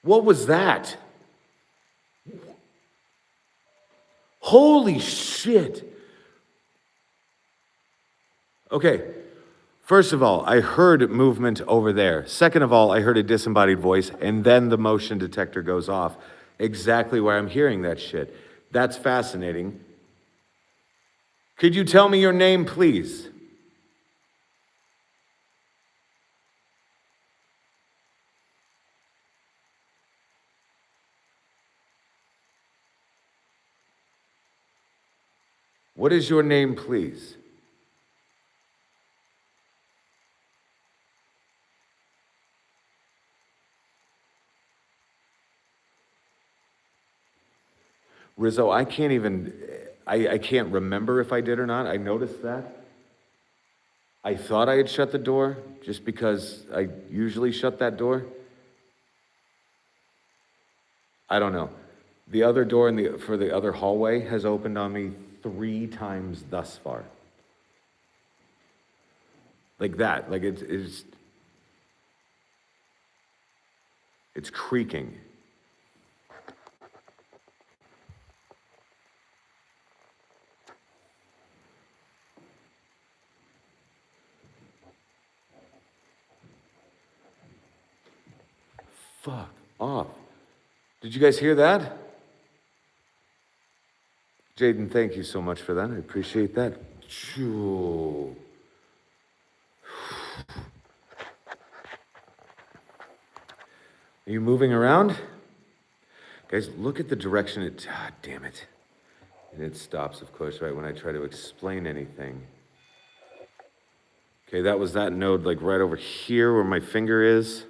What was that? Holy shit. Okay. First of all, I heard movement over there. Second of all, I heard a disembodied voice, and then the motion detector goes off. Exactly where I'm hearing that shit. That's fascinating. Could you tell me your name, please? What is your name, please? Rizzo, I can't even, I can't remember if I did or not. I noticed that. I thought I had shut the door just because I usually shut that door. I don't know. The other door for the other hallway has opened on me 3 times thus far. Like that, like it's creaking. Fuck off. Did you guys hear that? Jaden, thank you so much for that. I appreciate that. Choo. Are you moving around? Guys, look at the direction it... Ah, damn it. And it stops, of course, right when I try to explain anything. Okay, that was that node, like right over here where my finger is.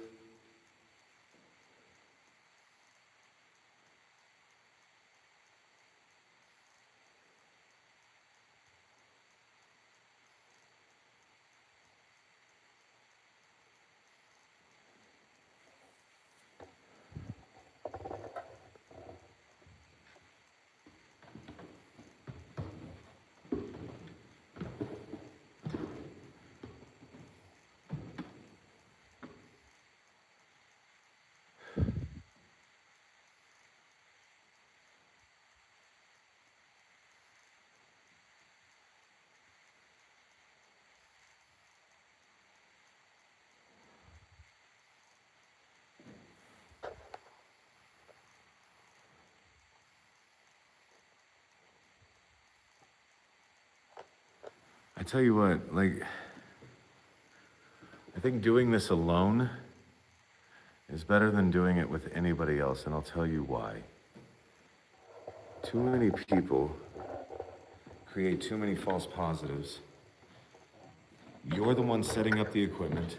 I tell you what, like, I think doing this alone is better than doing it with anybody else, and I'll tell you why. Too many people create too many false positives. You're the one setting up the equipment.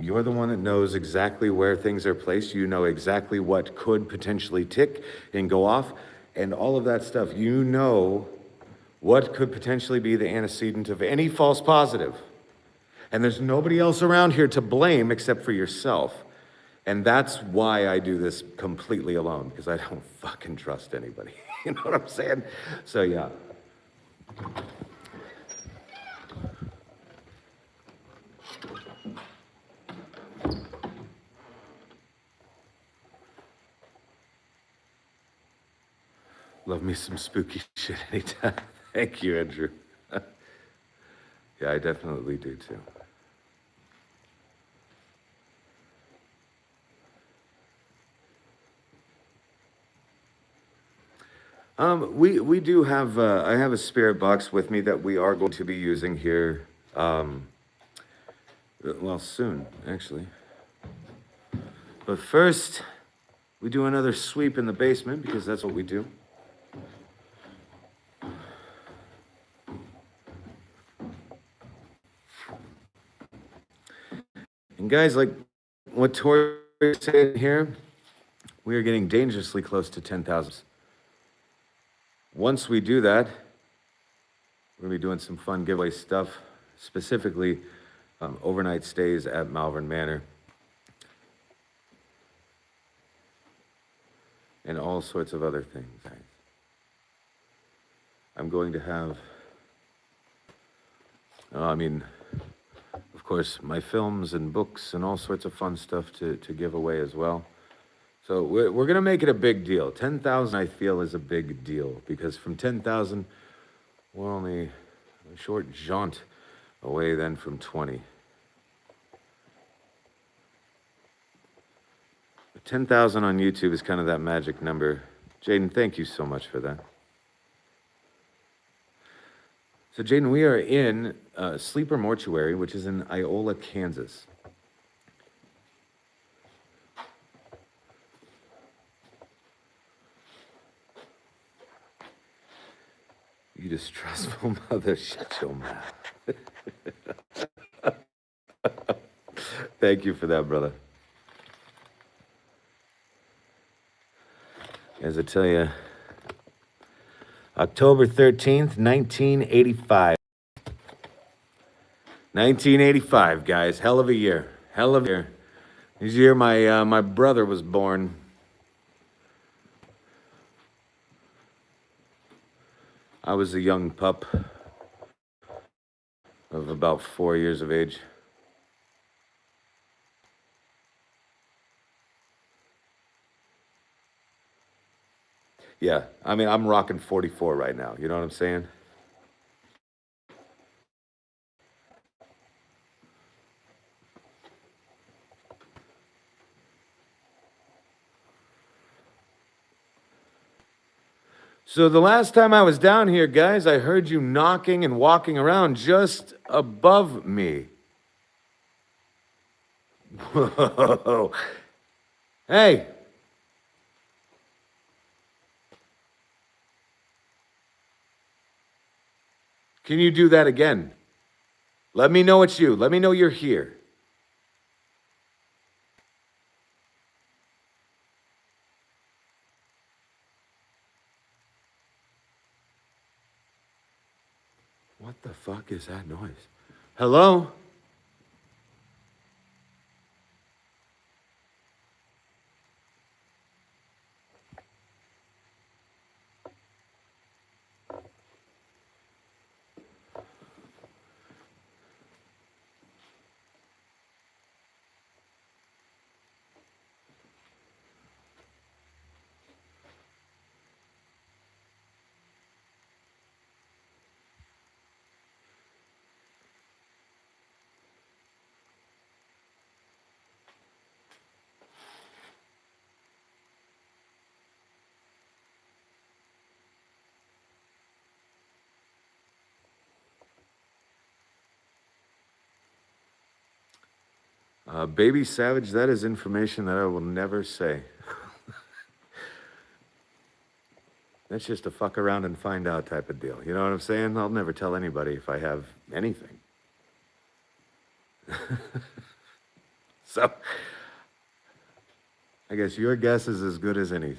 You're the one that knows exactly where things are placed. You know exactly what could potentially tick and go off, and all of that stuff. You know what could potentially be the antecedent of any false positive. And there's nobody else around here to blame except for yourself. And that's why I do this completely alone, because I don't fucking trust anybody. You know what I'm saying? So yeah. Love me some spooky shit anytime. Thank you, Andrew. Yeah, I definitely do too. We do have I have a spirit box with me that we are going to be using here. Well, soon actually. But first, we do another sweep in the basement because that's what we do. And guys, like what Tori said here, we are getting dangerously close to 10,000. Once we do that, we're gonna be doing some fun giveaway stuff, specifically overnight stays at Malvern Manor. And all sorts of other things. I'm going to have, of course, my films and books and all sorts of fun stuff to give away as well. So we're going to make it a big deal. 10,000, I feel, is a big deal because from 10,000, we're only a short jaunt away then from 20. 10,000 on YouTube is kind of that magic number. Jaden, thank you so much for that. So Jaden, we are in Sleeper Mortuary, which is in Iola, Kansas. You distrustful mother, shut your mouth. Thank you for that, brother. As I tell you, October 13th, 1985. 1985, guys. Hell of a year. Hell of a year. This year, my brother was born. I was a young pup of about 4 years of age. Yeah, I mean, I'm rocking 44 right now. You know what I'm saying? So the last time I was down here, guys, I heard you knocking and walking around just above me. Whoa. Hey. Can you do that again? Let me know it's you. Let me know you're here. What the fuck is that noise? Hello? Baby Savage, that is information that I will never say. That's just a fuck around and find out type of deal. You know what I'm saying? I'll never tell anybody if I have anything. So, I guess your guess is as good as any.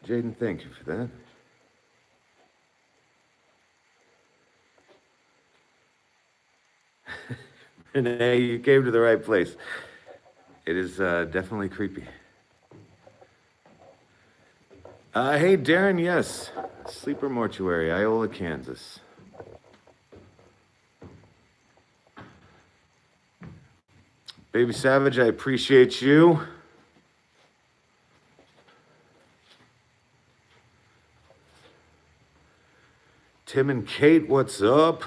Jaden, thank you for that. Renee, you came to the right place. It is definitely creepy. Hey, Darren, yes. Sleeper Mortuary, Iola, Kansas. Baby Savage, I appreciate you. Tim and Kate, what's up?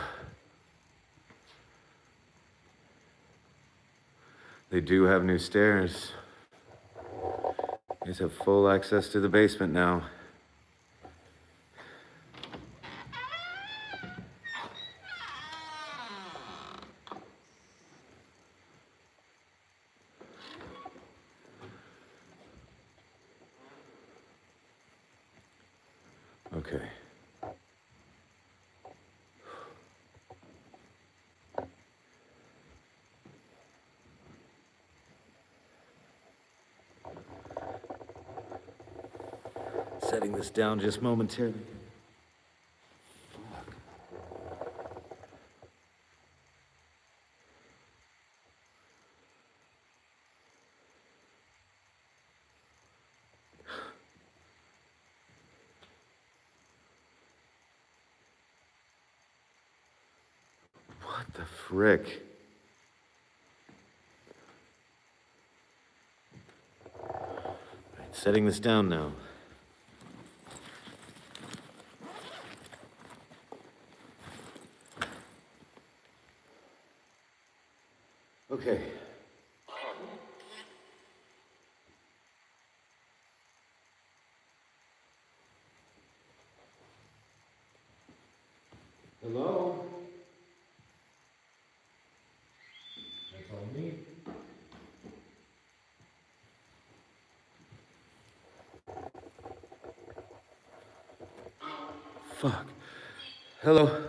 They do have new stairs. You guys have full access to the basement now. Okay. Setting this down just momentarily. What the frick? Right, setting this down now. Okay. Hello? That's all me. Fuck. Hello.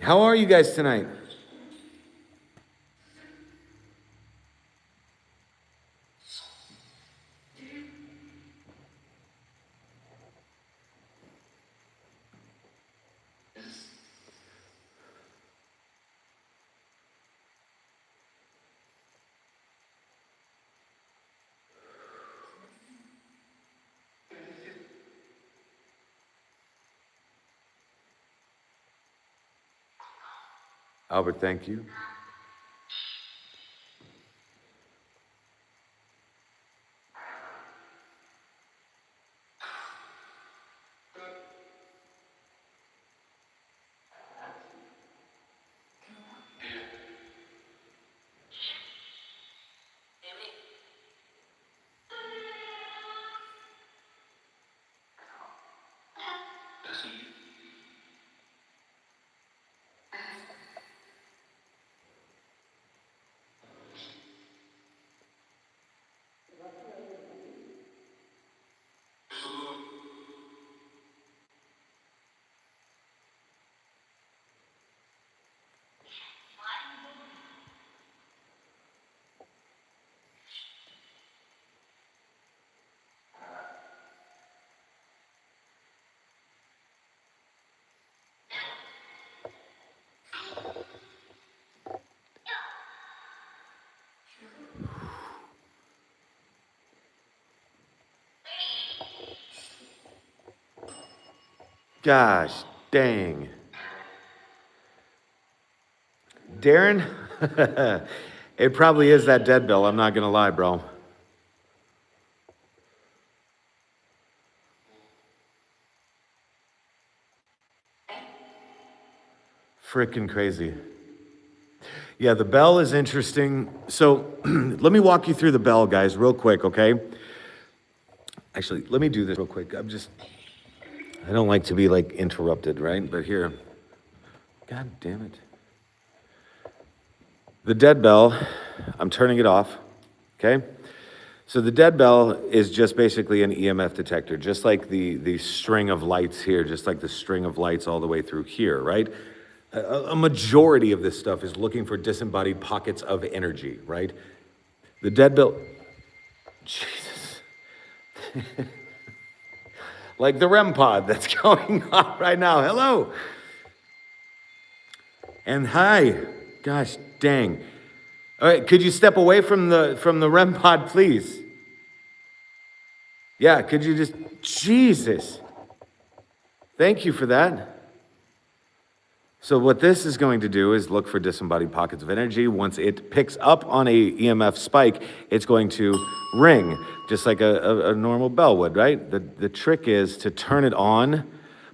How are you guys tonight? Albert, thank you. Gosh, dang. Darren? It probably is that dead bill, I'm not gonna lie, bro. Freaking crazy. Yeah, the bell is interesting. So let me walk you through the bell, guys, real quick, okay? Actually, let me do this real quick. I don't like to be like interrupted, right? But here, God damn it. The dead bell, I'm turning it off, okay? So the dead bell is just basically an EMF detector, just like the string of lights here, just like the string of lights all the way through here, right? A majority of this stuff is looking for disembodied pockets of energy, right? The dead bell, Jesus. Like the REM pod that's going on right now. Hello. And hi. Gosh dang. All right, could you step away from the REM pod, please? Yeah, could you just, Jesus. Thank you for that. So what this is going to do is look for disembodied pockets of energy. Once it picks up on a EMF spike, it's going to ring, just like a normal bell would, right? The trick is to turn it on.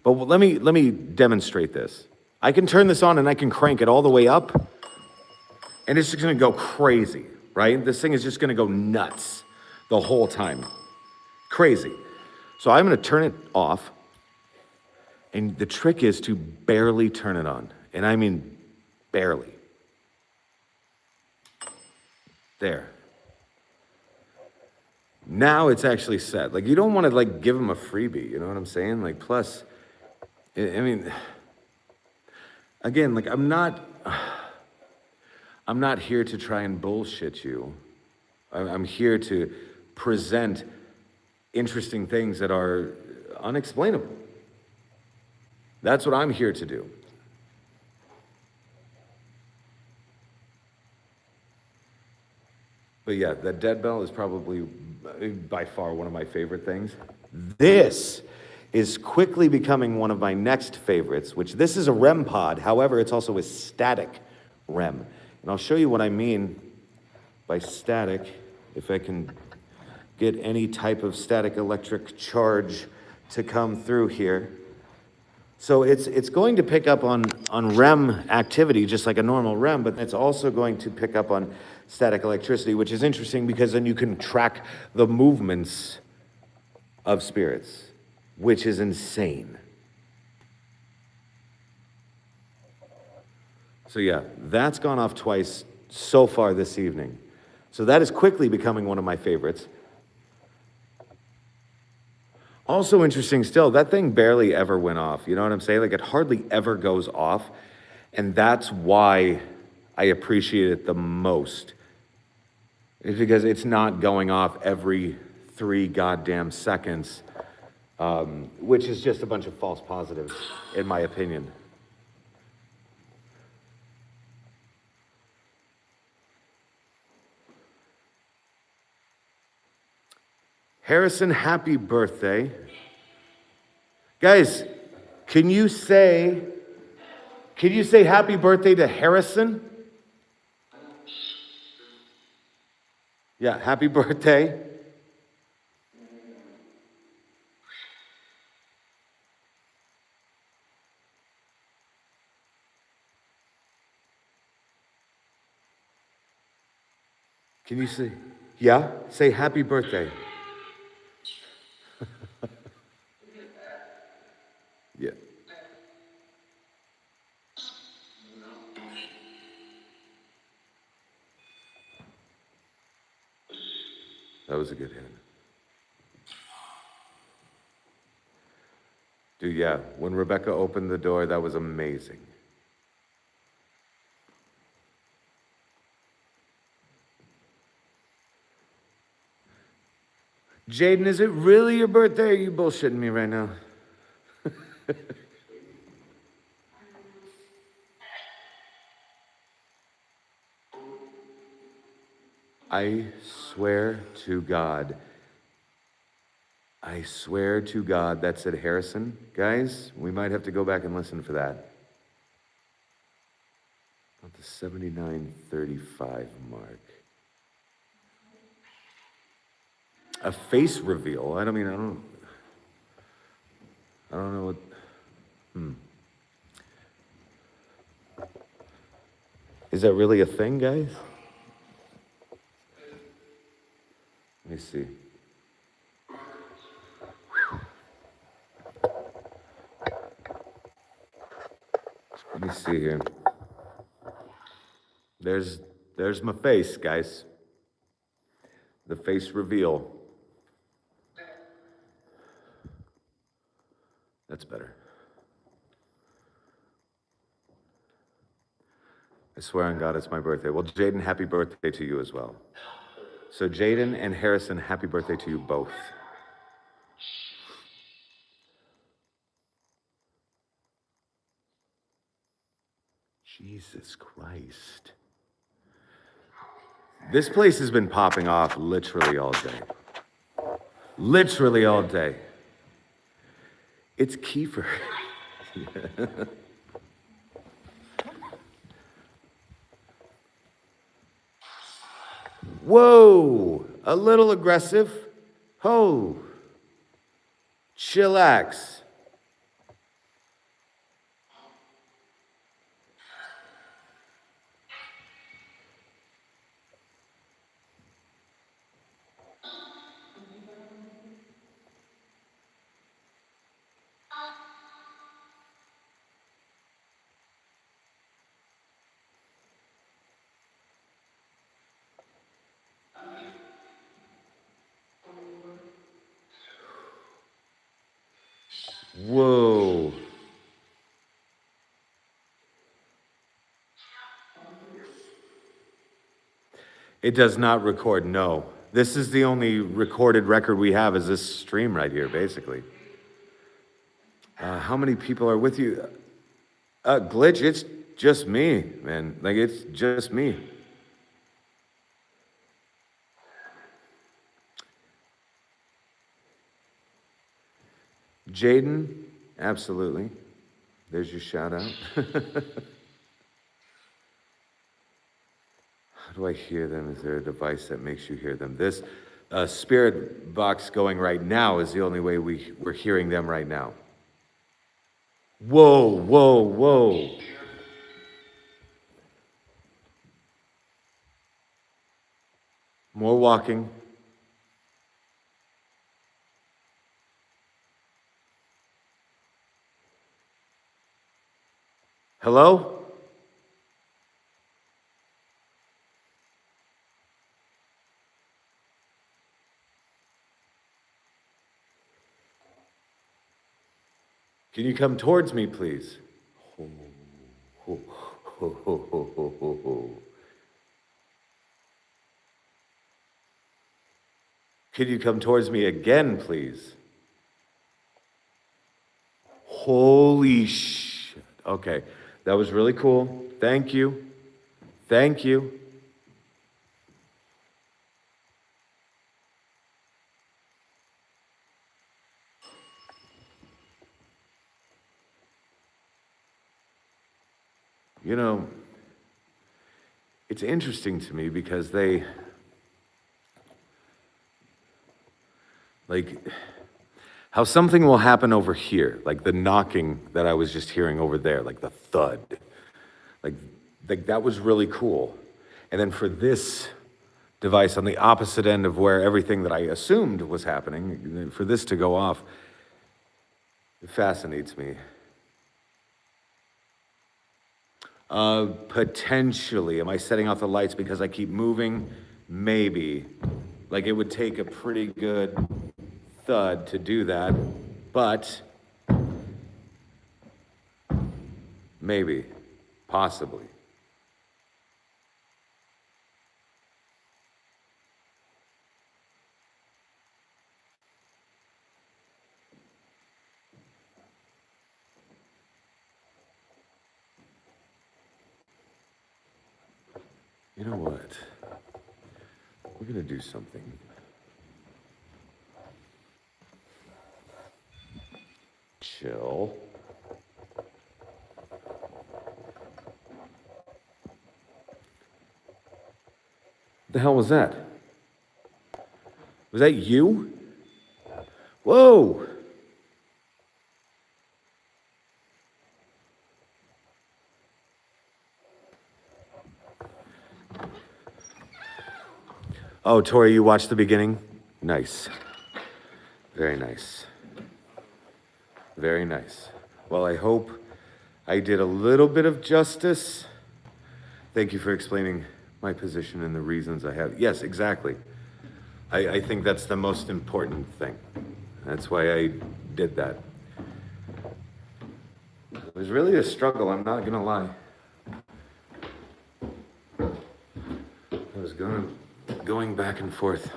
But let me demonstrate this. I can turn this on and I can crank it all the way up, and it's just gonna go crazy, right? This thing is just gonna go nuts the whole time. Crazy. So I'm gonna turn it off. And the trick is to barely turn it on. And I mean barely. There. Now it's actually set. Like, you don't want to like give them a freebie, you know what I'm saying? Like, plus, I mean, again, like I'm not here to try and bullshit you. I'm here to present interesting things that are unexplainable. That's what I'm here to do. But yeah, that dead bell is probably by far one of my favorite things. This is quickly becoming one of my next favorites, which this is a REM pod. However, it's also a static REM. And I'll show you what I mean by static, if I can get any type of static electric charge to come through here. So it's going to pick up on REM activity, just like a normal REM, but it's also going to pick up on static electricity, which is interesting because then you can track the movements of spirits, which is insane. So yeah, that's gone off twice so far this evening. So that is quickly becoming one of my favorites. Also interesting still, that thing barely ever went off. You know what I'm saying? Like, it hardly ever goes off. And that's why I appreciate it the most. It's because it's not going off every 3 goddamn seconds, which is just a bunch of false positives, in my opinion. Harrison, happy birthday. Guys, can you say happy birthday to Harrison? Yeah, happy birthday. Can you say, yeah? Say happy birthday. Yeah. That was a good hit. Dude, yeah, when Rebecca opened the door, that was amazing. Jaden, is it really your birthday, or are you bullshitting me right now? I swear to God, that said Harrison. Guys, we might have to go back and listen for that. About the 79:35 mark. A face reveal. I don't know what. Is that really a thing, guys? Let me see. Let me see here. There's my face, guys. The face reveal. That's better. I swear on God, it's my birthday. Well, Jaden, happy birthday to you as well. So Jaden and Harrison, happy birthday to you both. Jesus Christ. This place has been popping off literally all day. Literally all day. It's Kiefer. Whoa, a little aggressive. Ho, chillax. Whoa. It does not record, no. This is the only recorded record we have is this stream right here, basically. How many people are with you? Glitch, it's just me, man. Like, it's just me. Jaden, absolutely. There's your shout out. How do I hear them? Is there a device that makes you hear them? This spirit box going right now is the only way we're hearing them right now. Whoa, whoa, whoa. More walking. Hello? Can you come towards me, please? Ho, ho, ho, ho, ho, ho, ho, ho. Can you come towards me again, please? Holy shit. Okay, that was really cool. Thank you. Thank you. You know, it's interesting to me because like, how something will happen over here, like the knocking that I was just hearing over there, like the thud. Like, that was really cool. And then for this device on the opposite end of where everything that I assumed was happening, for this to go off, it fascinates me. Potentially. Am I setting off the lights because I keep moving? Maybe. Like, it would take a pretty good thud to do that, but maybe, possibly. You know what? We're gonna do something. Chill. The hell was that? Was that you? Whoa! Oh, Tori, you watched the beginning? Nice. Very nice. Very nice. Well, I hope I did a little bit of justice. Thank you for explaining my position and the reasons I have. Yes, exactly. I think that's the most important thing. That's why I did that. It was really a struggle, I'm not gonna lie. I was going back and forth.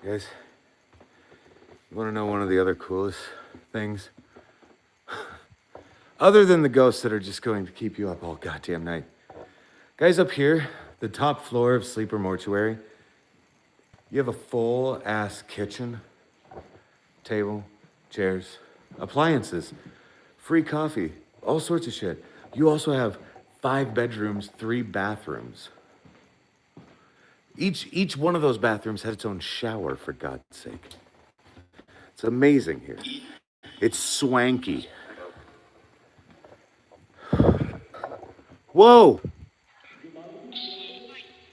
Guys, you want to know one of the other coolest things? Other than the ghosts that are just going to keep you up all goddamn night. Guys, up here, the top floor of Sleeper Mortuary, you have a full-ass kitchen, table, chairs, appliances, free coffee, all sorts of shit. You also have 5 bedrooms, 3 bathrooms. Each one of those bathrooms has its own shower, for God's sake. It's amazing here. It's swanky. Whoa!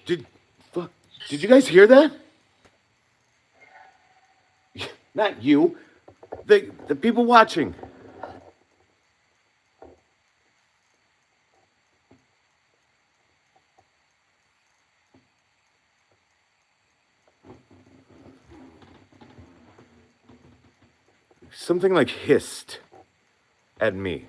Did you guys hear that? Not you. The people watching. Something like hissed at me.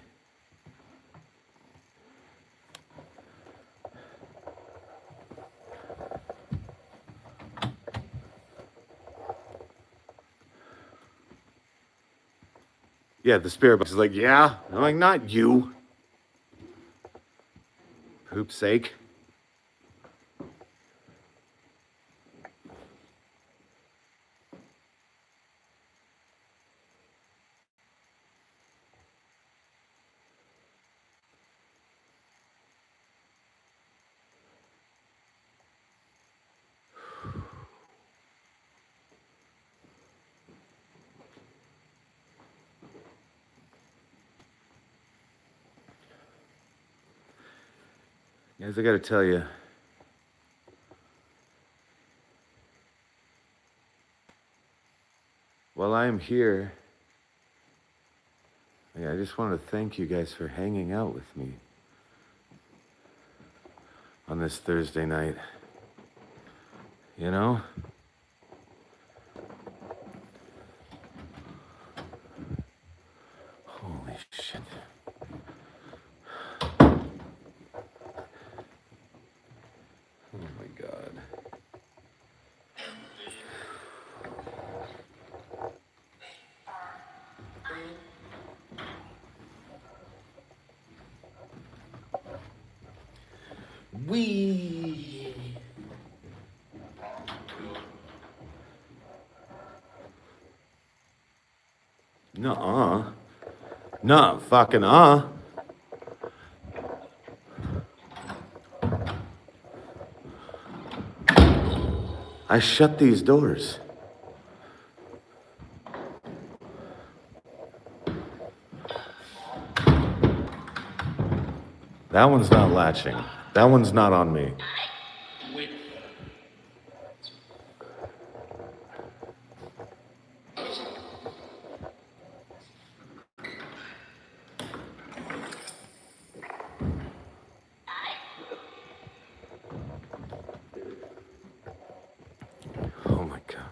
Yeah, the spirit box is like, yeah. I'm like, not you. Poop's sake. Guys, I gotta tell you, while I am here, I just want to thank you guys for hanging out with me on this Thursday night. You know? Holy shit. Oh my God. Wee. Nuh-uh. Nuh, fucking I shut these doors. That one's not latching. That one's not on me. Oh my God.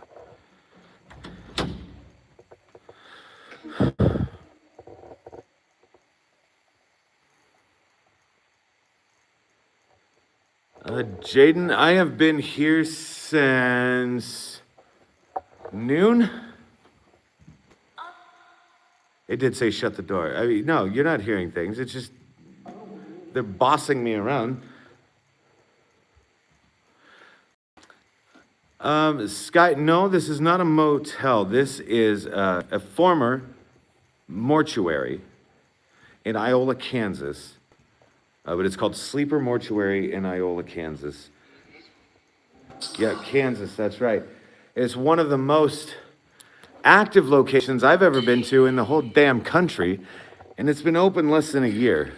Jaden, I have been here since noon. It did say shut the door. I mean, no, you're not hearing things. It's just they're bossing me around. Sky, no, this is not a motel. This is a former mortuary in Iola, Kansas. But it's called Sleeper Mortuary in Iola, Kansas. Yeah, Kansas, that's right. It's one of the most active locations I've ever been to in the whole damn country, and it's been open less than a year.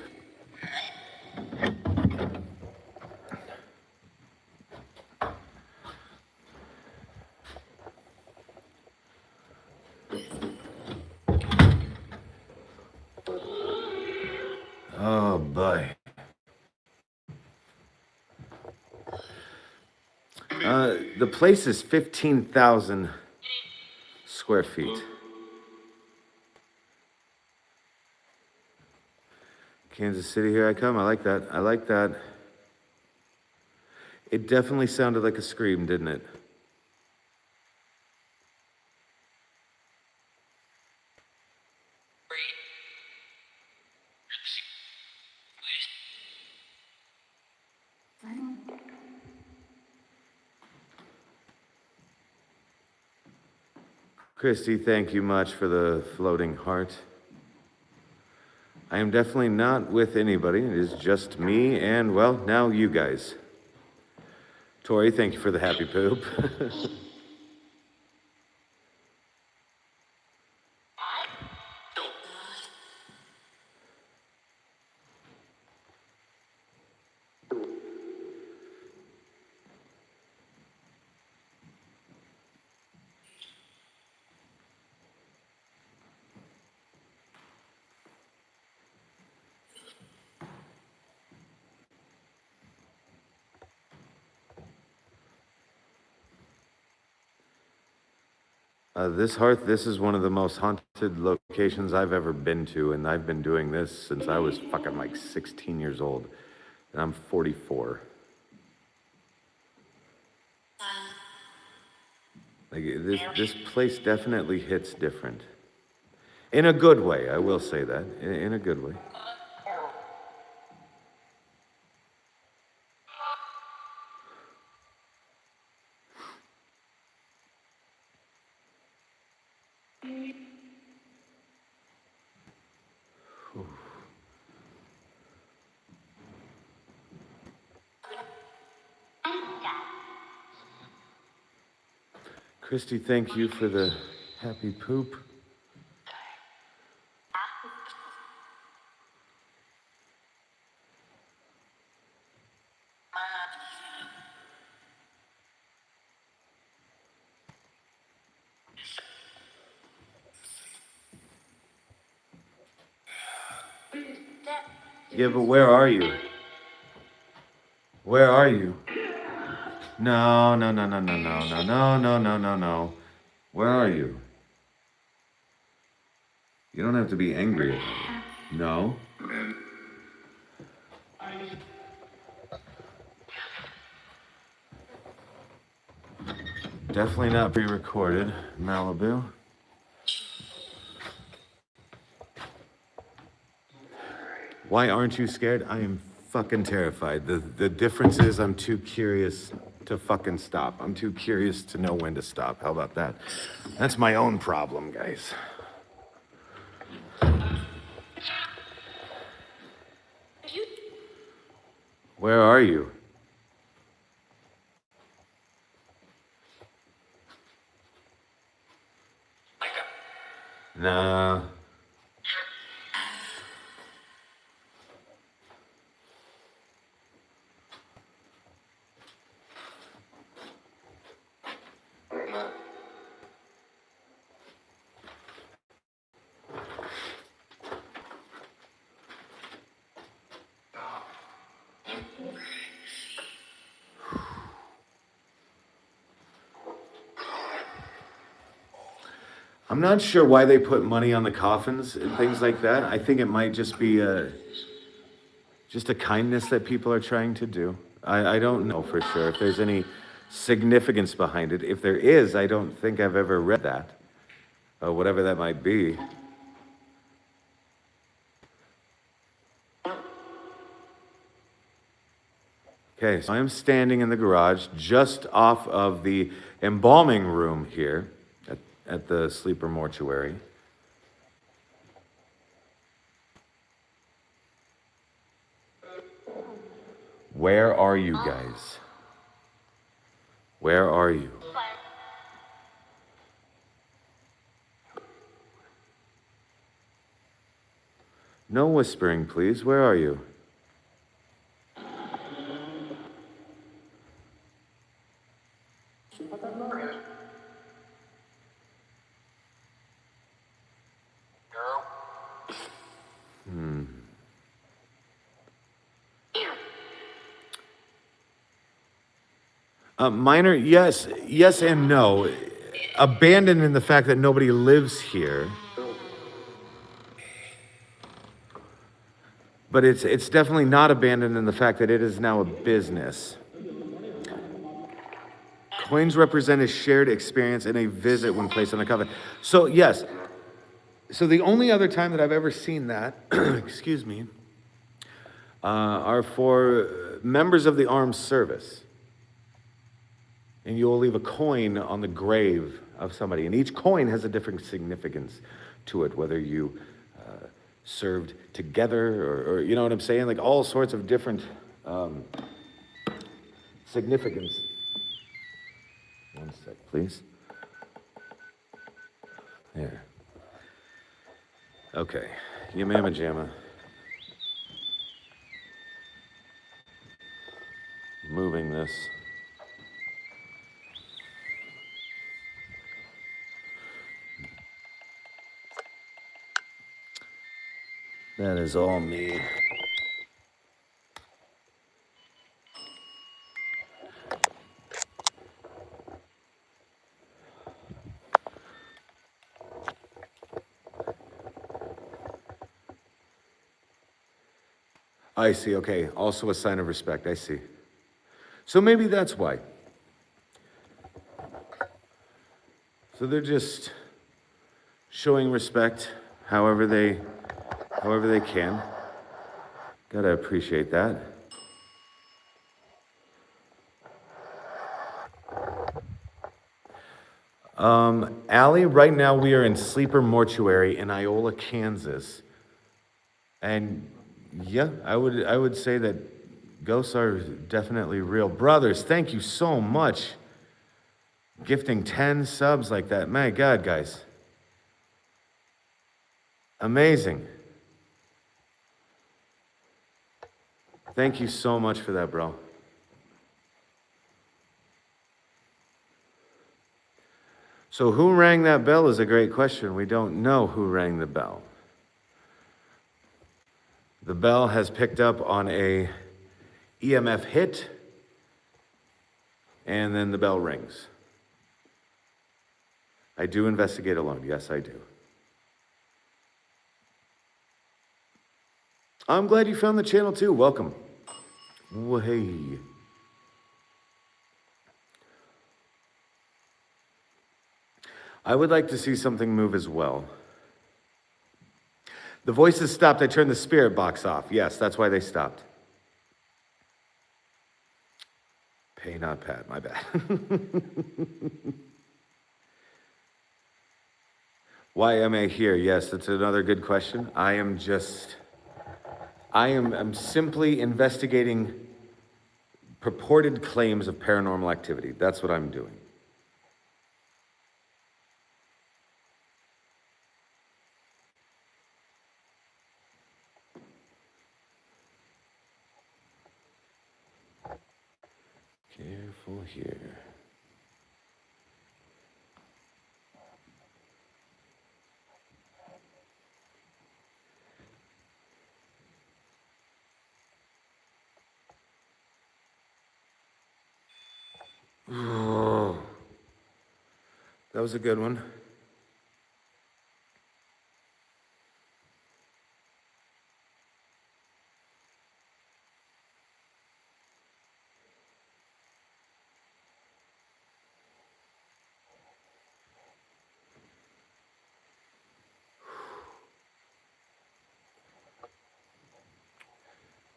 Oh boy. The place is 15,000 square feet. Kansas City, here I come. I like that. I like that. It definitely sounded like a scream, didn't it? Christy, thank you much for the floating heart. I am definitely not with anybody. It is just me and, well, now you guys. Tori, thank you for the happy poop. This is one of the most haunted locations I've ever been to, and I've been doing this since I was fucking like 16 years old, and I'm 44. Like this place definitely hits different, in a good way. I will say that, in a good way. Christy, thank you for the happy poop. Yeah, but where are you? Where are you? No, no, no, no, no, no, no, no, no, no, no, no. Where are you? You don't have to be angry at me. No. Definitely not pre-recorded, Malibu. Why aren't you scared? I am fucking terrified. The difference is I'm too curious to fucking stop. I'm too curious to know when to stop. How about that? That's my own problem, guys. Where are you? Nah. I'm not sure why they put money on the coffins and things like that. I think it might just be just a kindness that people are trying to do. I don't know for sure if there's any significance behind it. If there is, I don't think I've ever read that, whatever that might be. Okay, so I'm standing in the garage just off of the embalming room here at the sleeper mortuary. Where are you guys? Where are you? No whispering, please. Where are you? Minor, yes and no. Abandoned in the fact that nobody lives here. But it's definitely not abandoned in the fact that it is now a business. Coins represent a shared experience and a visit when placed on a coffin. So yes, so the only other time that I've ever seen that, excuse me, are for members of the armed service. And you will leave a coin on the grave of somebody. And each coin has a different significance to it, whether you served together or you know what I'm saying? Like all sorts of different significance. One sec, please. There. Okay. Yamama jamma. Moving this. That is all me. I see, okay. Also a sign of respect, I see. So maybe that's why. So they're just showing respect however they can. Gotta appreciate that. Allie, right now we are in Sleeper Mortuary in Iola, Kansas. And yeah, I would say that ghosts are definitely real. Brothers, thank you so much. Gifting 10 subs like that. My God, guys. Amazing. Thank you so much for that, bro. So who rang that bell is a great question. We don't know who rang the bell. The bell has picked up on a EMF hit, and then the bell rings. I do investigate alone. Yes, I do. I'm glad you found the channel too. Welcome. Well, hey. I would like to see something move as well. The voices stopped. I turned the spirit box off. Yes, that's why they stopped. Pay, not pat. My bad. Why am I here? Yes, that's another good question. I'm simply investigating purported claims of paranormal activity. That's what I'm doing. Careful here. Oh, that was a good one.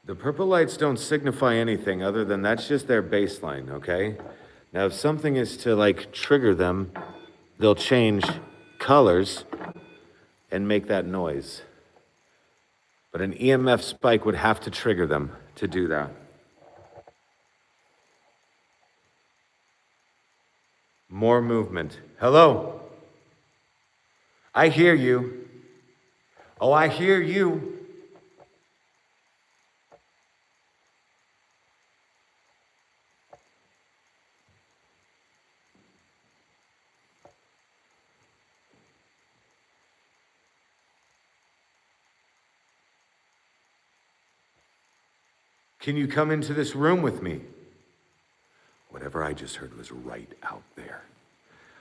The purple lights don't signify anything other than that's just their baseline, okay? Now, if something is to like trigger them, they'll change colors and make that noise. But an EMF spike would have to trigger them to do that. More movement. Hello? I hear you. Oh, I hear you. Can you come into this room with me? Whatever I just heard was right out there.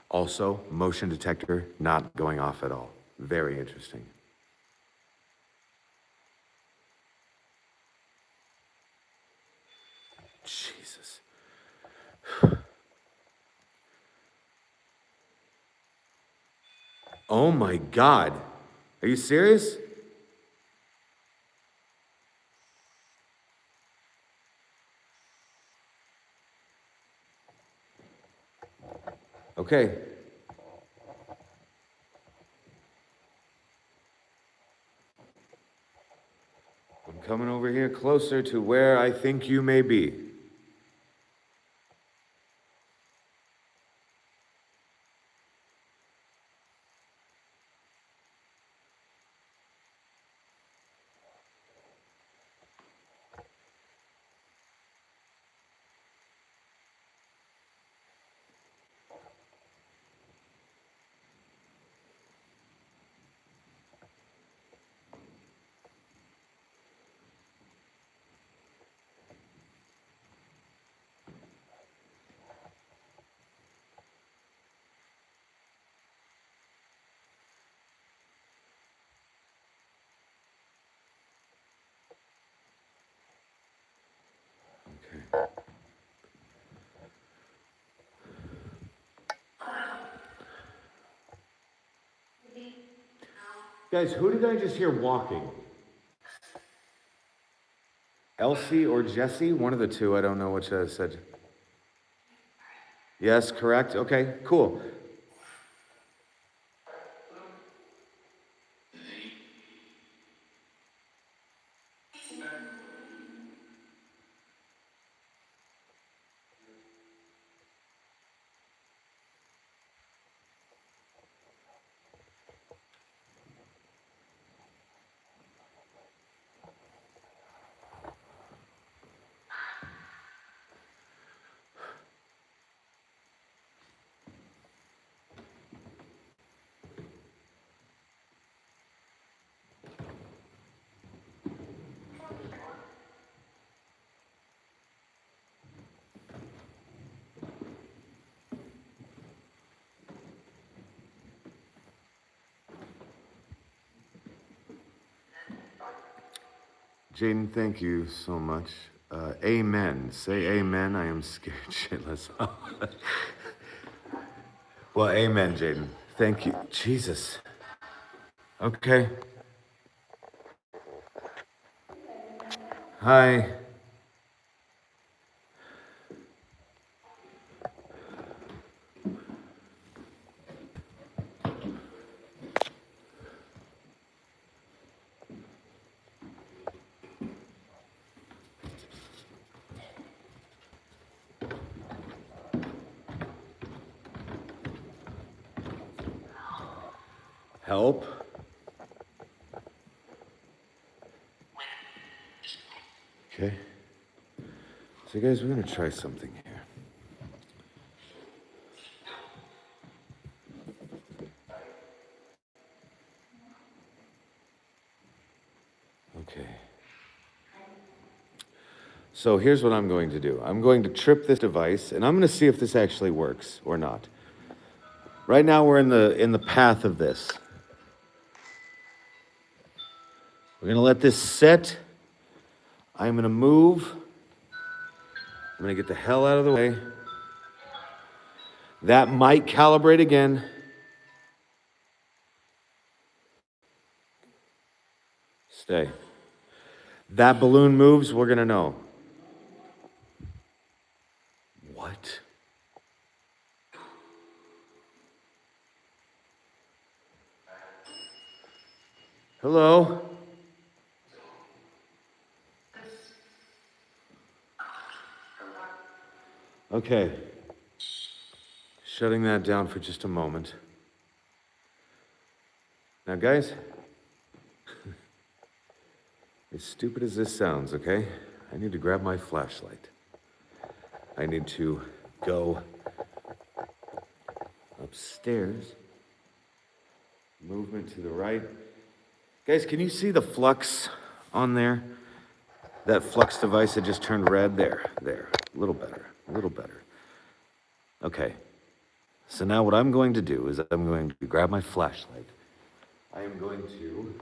Also, motion detector not going off at all. Very interesting. Jesus. Oh my God. Are you serious? Okay. I'm coming over here closer to where I think you may be. Okay. Guys, who did I just hear walking? Elsie or Jesse? One of the two. I don't know which I said. Yes, correct. Okay, cool. Jaden, thank you so much. Amen. Say amen. I am scared shitless. Well, amen, Jaden. Thank you. Jesus. Okay. Hi. Help. Okay. So, guys, we're going to try something here. Okay. So here's what I'm going to do. I'm going to trip this device, and I'm going to see if this actually works or not. Right now, we're in the path of this. We're going to let this sit. I'm going to move. I'm going to get the hell out of the way. That might calibrate again. Stay. That balloon moves, we're going to know. What? Hello? Okay. Shutting that down for just a moment. Now, guys, as stupid as this sounds, okay? I need to grab my flashlight. I need to go upstairs. Movement to the right. Guys, can you see the flux on there? That flux device that just turned red? There. A little better. Okay. So now what I'm going to do is I'm going to grab my flashlight. I am going to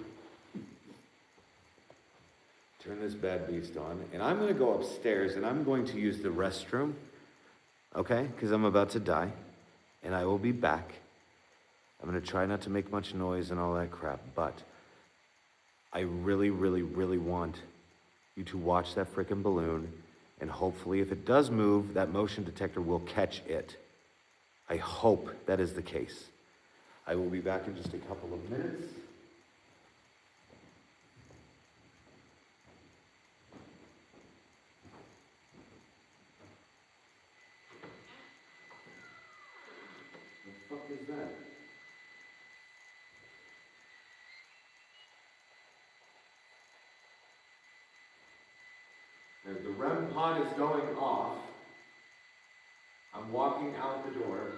Turn this bad beast on, and I'm gonna go upstairs and I'm going to use the restroom, okay? Because I'm about to die, and I will be back. I'm gonna try not to make much noise and all that crap, but I really, really, really want you to watch that frickin' balloon, and hopefully if it does move, that motion detector will catch it. I hope that is the case. I will be back in just a couple of minutes. The fuck is that? The REM pod is going off. I'm walking out the door.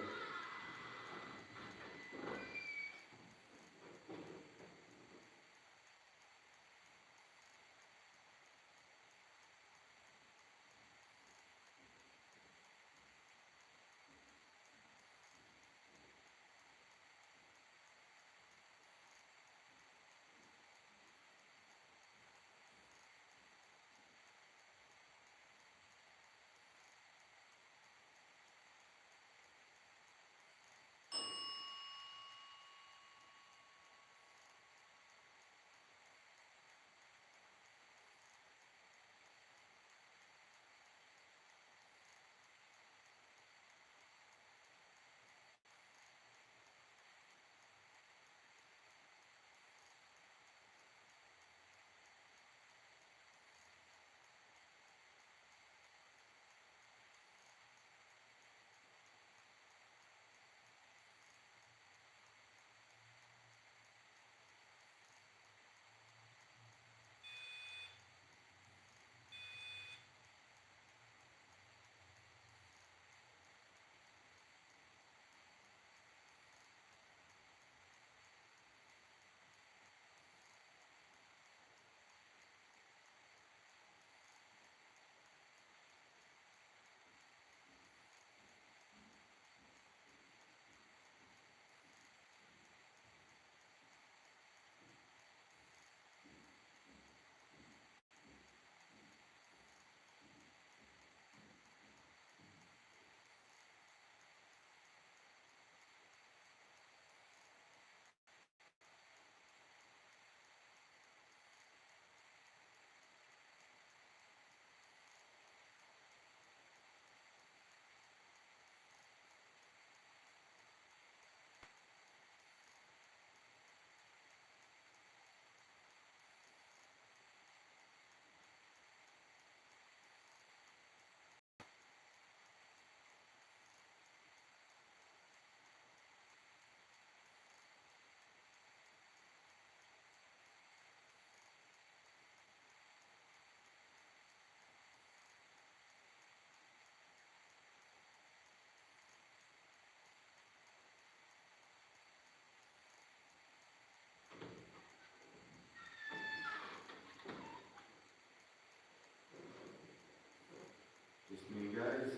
Just me, guys.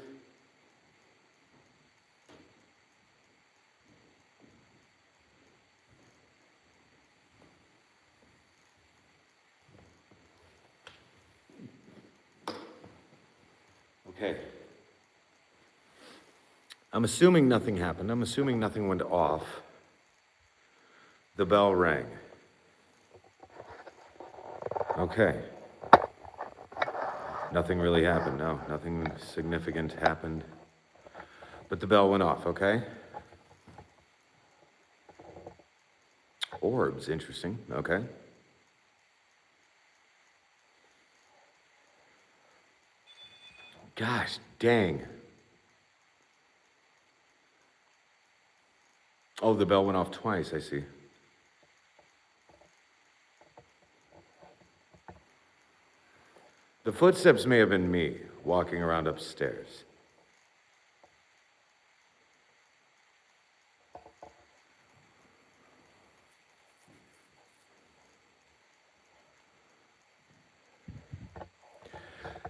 Okay. I'm assuming nothing happened. I'm assuming nothing went off. The bell rang. Okay. Nothing really happened. No, nothing significant happened. But the bell went off, okay? Orbs, interesting. Okay. Gosh, dang. Oh, the bell went off twice, I see. The footsteps may have been me walking around upstairs.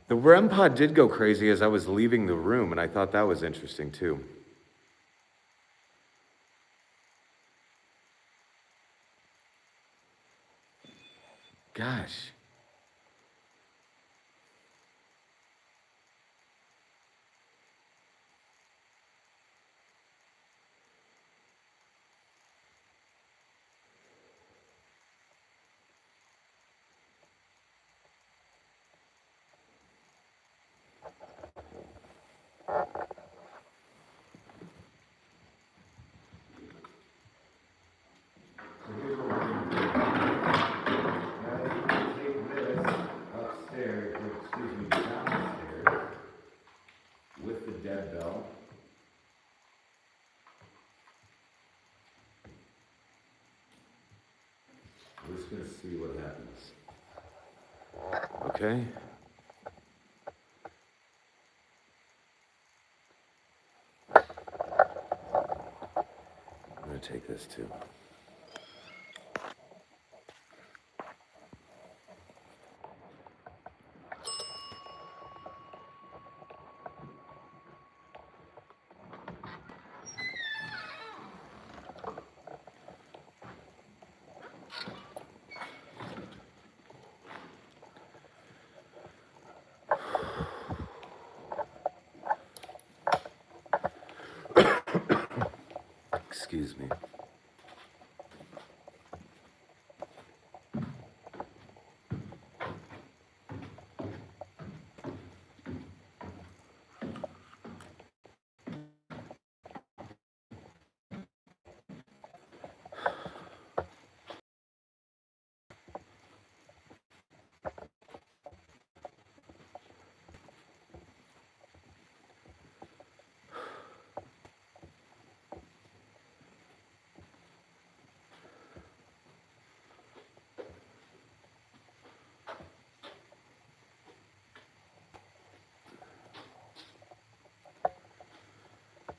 The REM pod did go crazy as I was leaving the room, and I thought that was interesting too. Gosh. see what happens. Okay. I'm gonna take this too. Excuse me.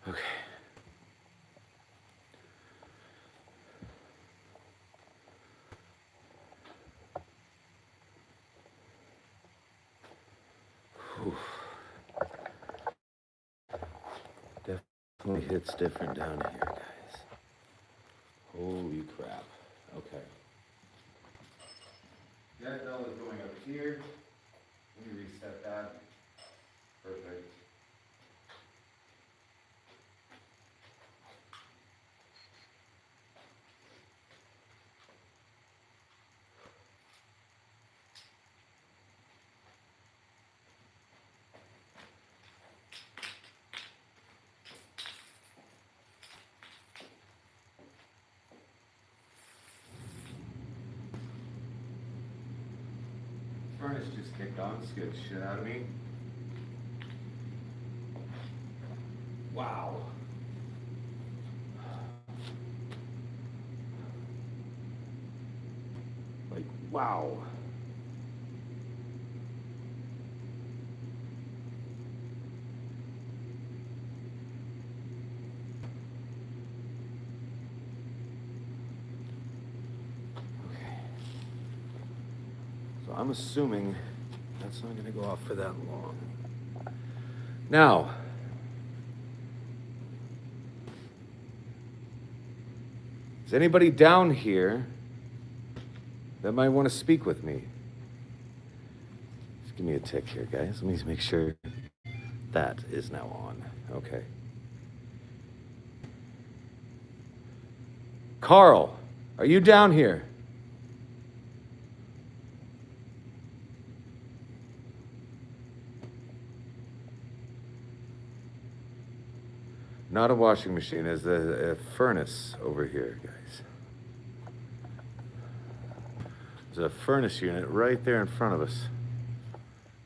Okay. Whew. Definitely hits different down here, guys. Holy crap. Okay. That bell is going up here. Let me reset that. Perfect. Furnace just kicked on, scared the shit out of me. Wow. Like, wow. Okay. So I'm assuming that's not going to go off for that long. Now, is anybody down here that might want to speak with me? Just give me a tick here, guys. Let me make sure that is now on. Okay. Carl, are you down here? Not a washing machine, there's a furnace over here, guys. There's a furnace unit right there in front of us.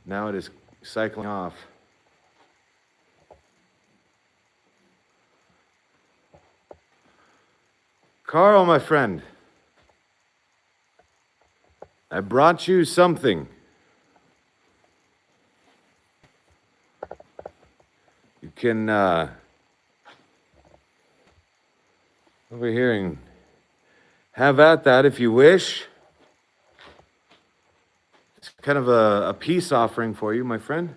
Now it is cycling off. Carl, my friend, I brought you something. You can, over here and have at that if you wish. It's kind of a peace offering for you, my friend.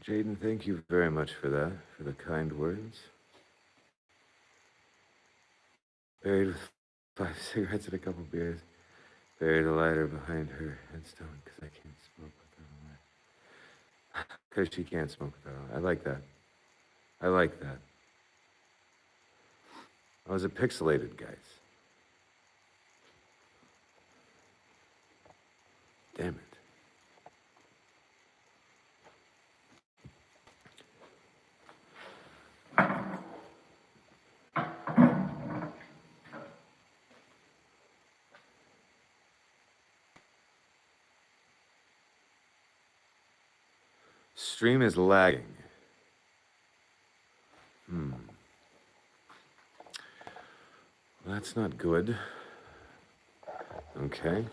Jaden, thank you very much for that, for the kind words. Buried with 5 cigarettes and a couple beers. Buried a lighter behind her headstone because I can't smoke without a lighter. Because she can't smoke without a lighter. I like that. I like that. I was a pixelated, guys. Damn it. Stream is lagging. That's not good. Okay.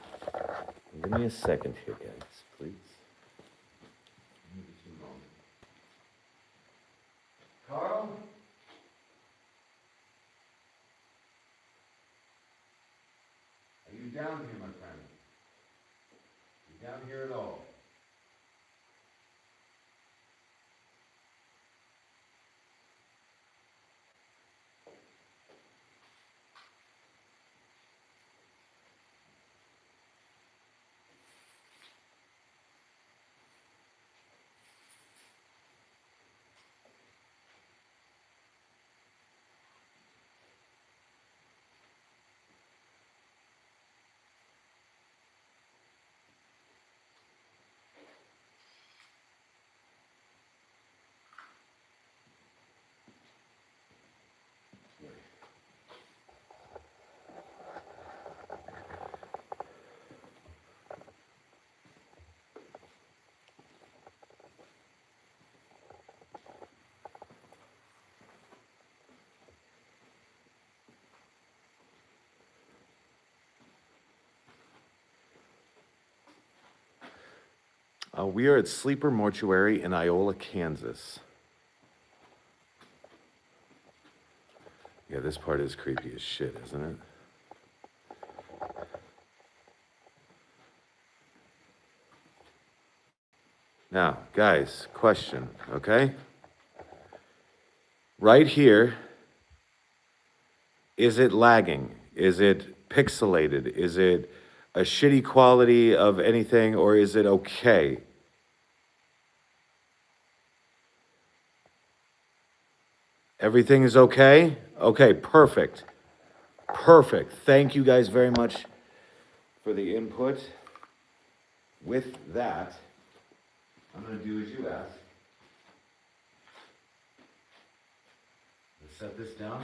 Give me a second here, guys, please. Carl? Are you down here, my friend? Are you down here at all? We are at Sleeper Mortuary in Iola, Kansas. Yeah, this part is creepy as shit, isn't it? Now, guys, question, okay? Right here, is it lagging? Is it pixelated? Is it a shitty quality of anything, or is it okay? Everything is okay? Okay, perfect. Perfect. Thank you guys very much for the input. With that, I'm going to do as you asked. Let's set this down.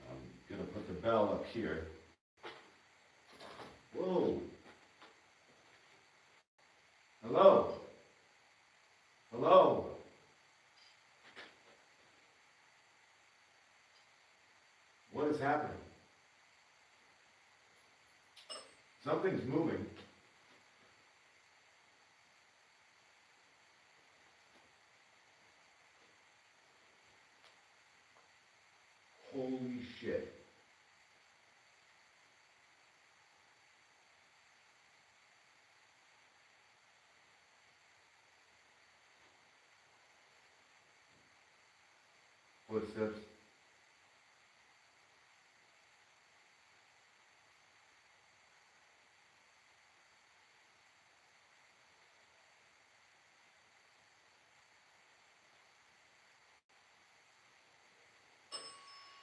I'm going to put the bell up here. Whoa. Hello. Hello. What is happening? Something's moving. Holy shit. Footsteps.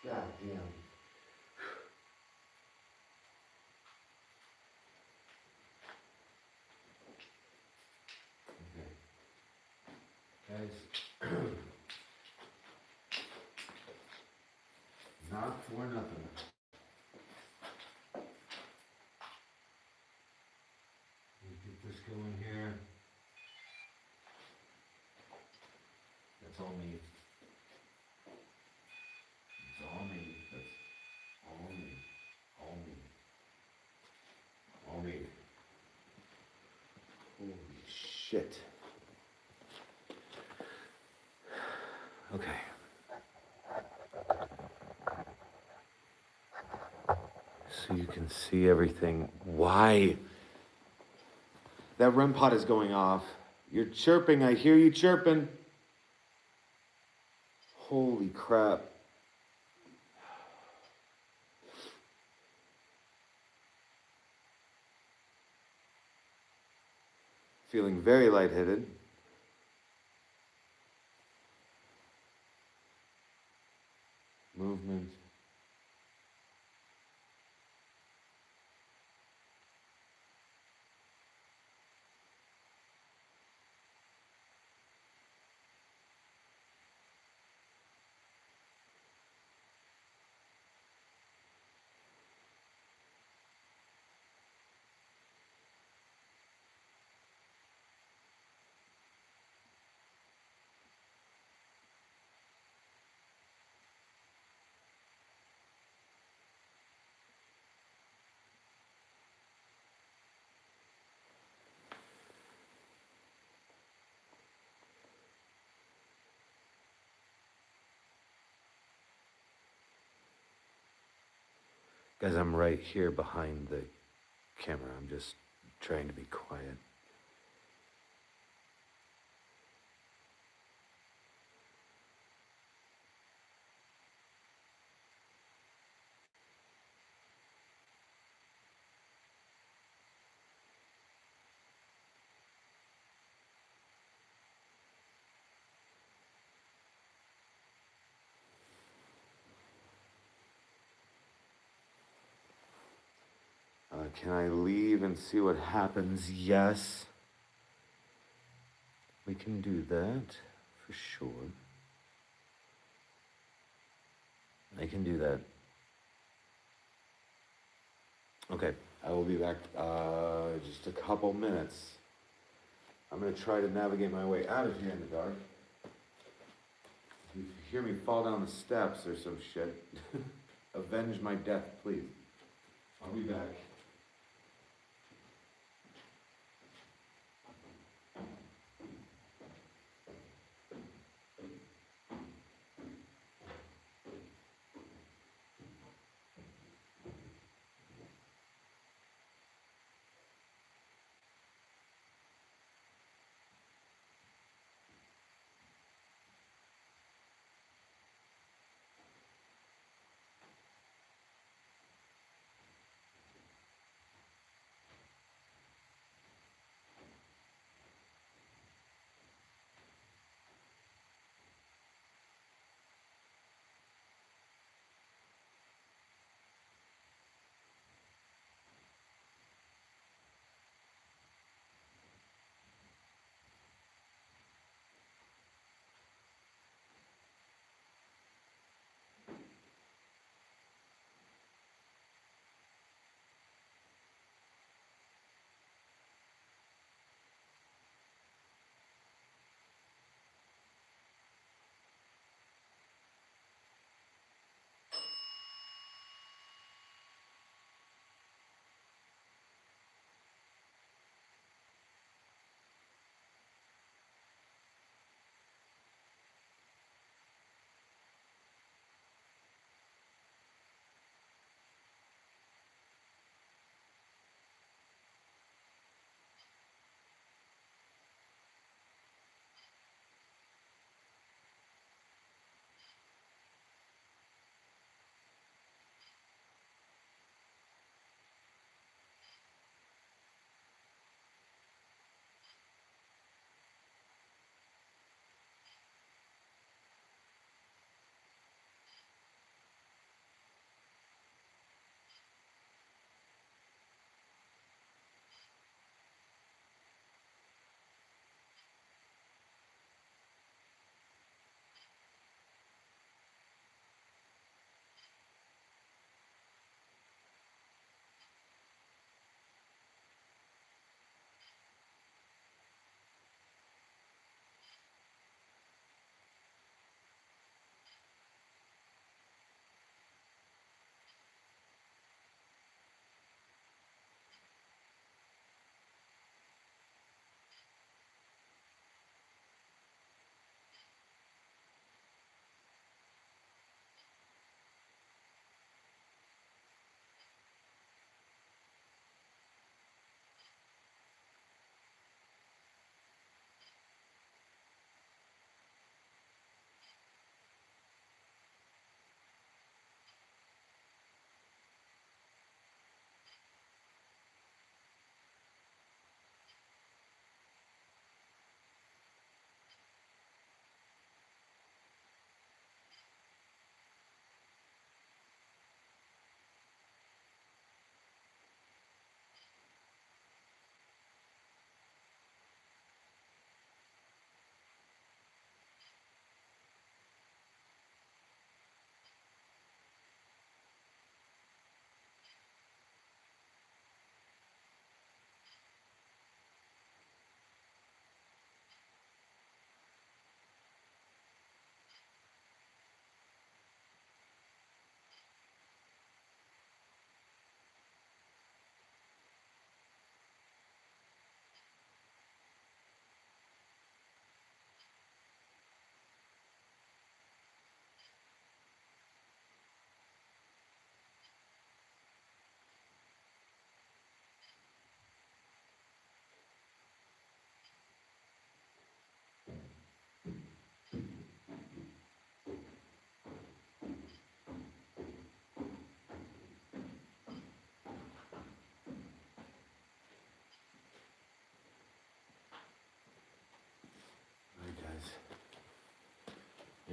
God damn. Okay. Guys, not for nothing. Let me get this going here. That's all me. It's all me. That's all me. All me. All me. Holy shit. Okay. So you can see everything. Why? That REM pod is going off. You're chirping. I hear you chirping. Holy crap. Feeling very lightheaded. Movement. Guys, I'm right here behind the camera. I'm just trying to be quiet. Can I leave and see what happens? Yes. We can do that, for sure. I can do that. Okay, I will be back just a couple minutes. I'm gonna try to navigate my way out of here in the dark. If you hear me fall down the steps or some shit, avenge my death, please. I'll be back.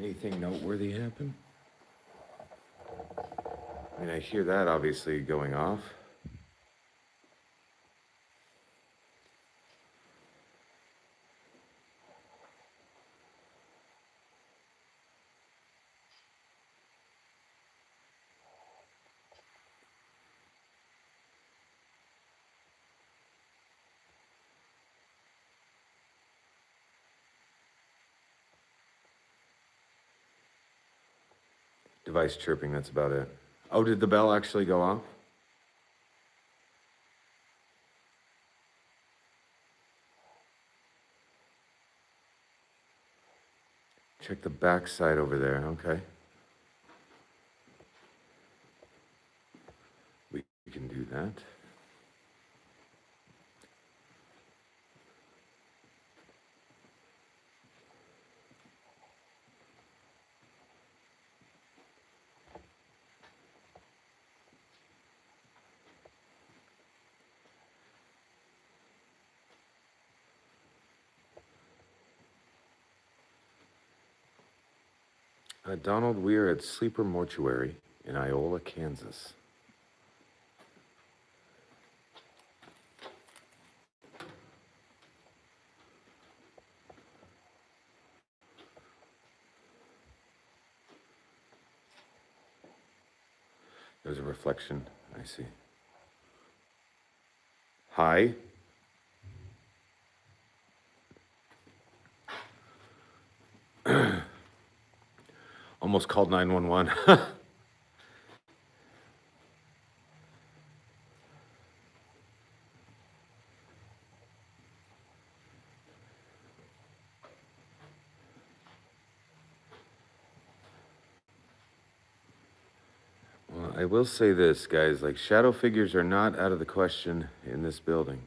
Anything noteworthy happen? I mean, I hear that obviously going off. Device chirping, that's about it. Oh, did the bell actually go off? Check the back side over there, okay. We can do that. Donald, we're at Sleeper Mortuary in Iola, Kansas. There's a reflection, I see. Hi. Almost called 911. Well, I will say this, guys, like shadow figures are not out of the question in this building.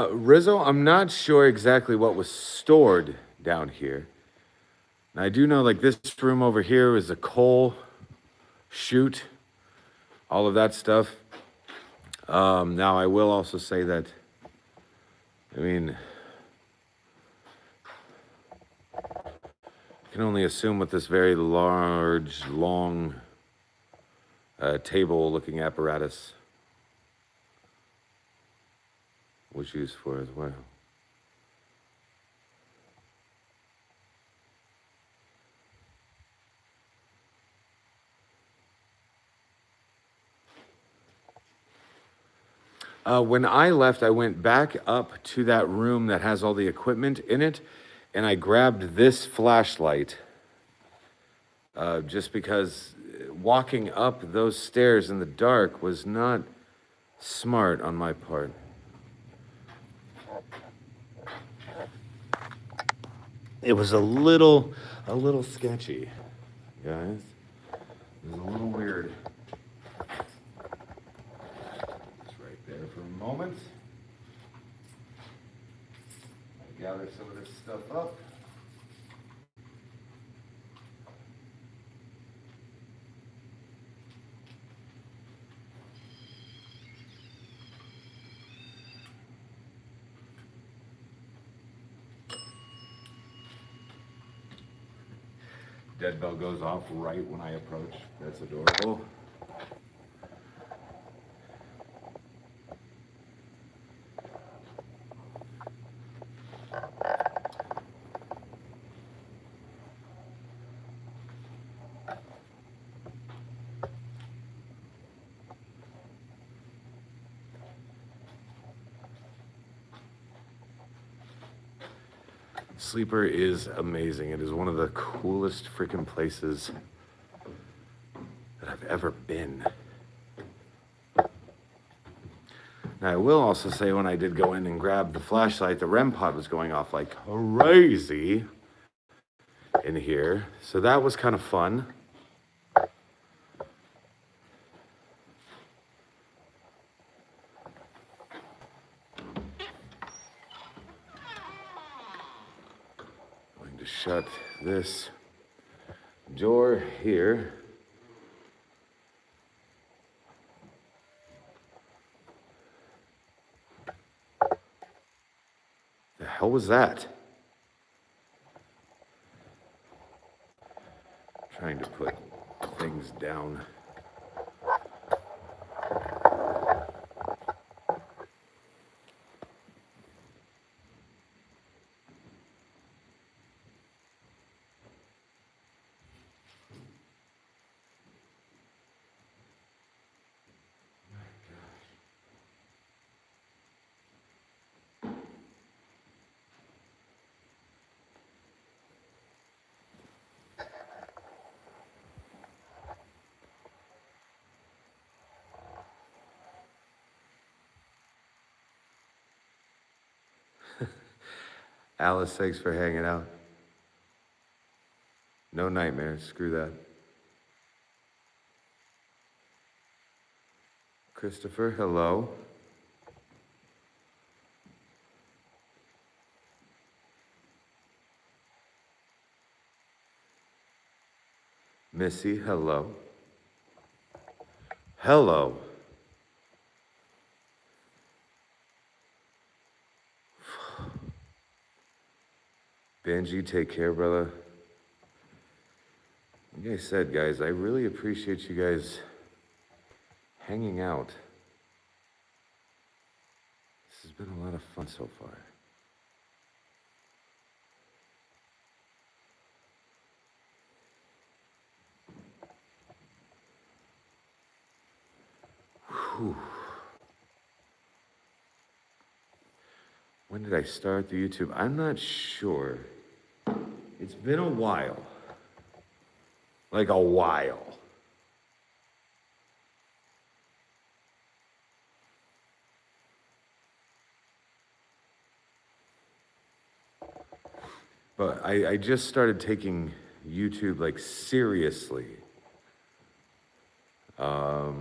Rizzo, I'm not sure exactly what was stored down here. And I do know, like, this room over here is a coal chute, all of that stuff. Now, I will also say that, I mean, I can only assume with this very large, long table-looking apparatus was used for as well. When I left, I went back up to that room that has all the equipment in it, and I grabbed this flashlight just because walking up those stairs in the dark was not smart on my part. It was a little sketchy, guys. It was a little weird. Just right there for a moment. Gather some of this stuff up. Dead bell goes off right when I approach. That's adorable. Sleeper is amazing. It is one of the coolest freaking places that I've ever been. Now, I will also say when I did go in and grab the flashlight, the REM pod was going off like crazy in here. So that was kind of fun. Going to shut this door here. hell was that? Trying to put things down. Alice, thanks for hanging out. No nightmares, screw that. Christopher, hello. Missy, hello. Hello. Benji, take care, brother. Like I said, guys, I really appreciate you guys hanging out. This has been a lot of fun so far. Whew. When did I start the YouTube? I'm not sure. It's been a while. Like a while. But I just started taking YouTube like seriously. A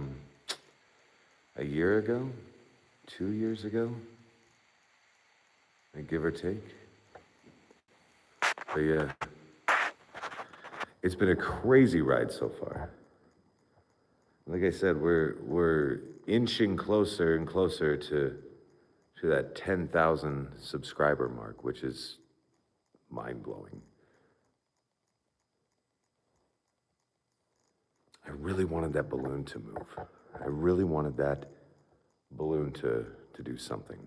year ago? 2 years ago? Like, give or take. But yeah, it's been a crazy ride so far. Like I said, we're inching closer and closer to that 10,000 subscriber mark, which is mind-blowing. I really wanted that balloon to move. I really wanted that balloon to do something.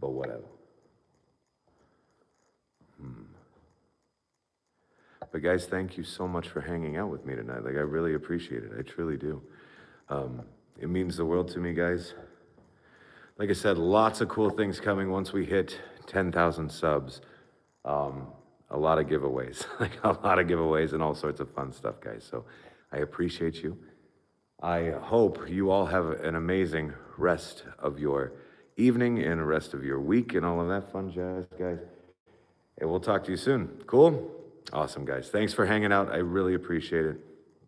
But whatever. But guys, thank you so much for hanging out with me tonight. Like, I really appreciate it. I truly do. It means the world to me, guys. Like I said, lots of cool things coming once we hit 10,000 subs. A lot of giveaways, like a lot of giveaways and all sorts of fun stuff, guys. So I appreciate you. I hope you all have an amazing rest of your evening and the rest of your week and all of that fun jazz, guys. And we'll talk to you soon. Cool? Awesome, guys. Thanks for hanging out. I really appreciate it.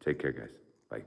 Take care, guys. Bye.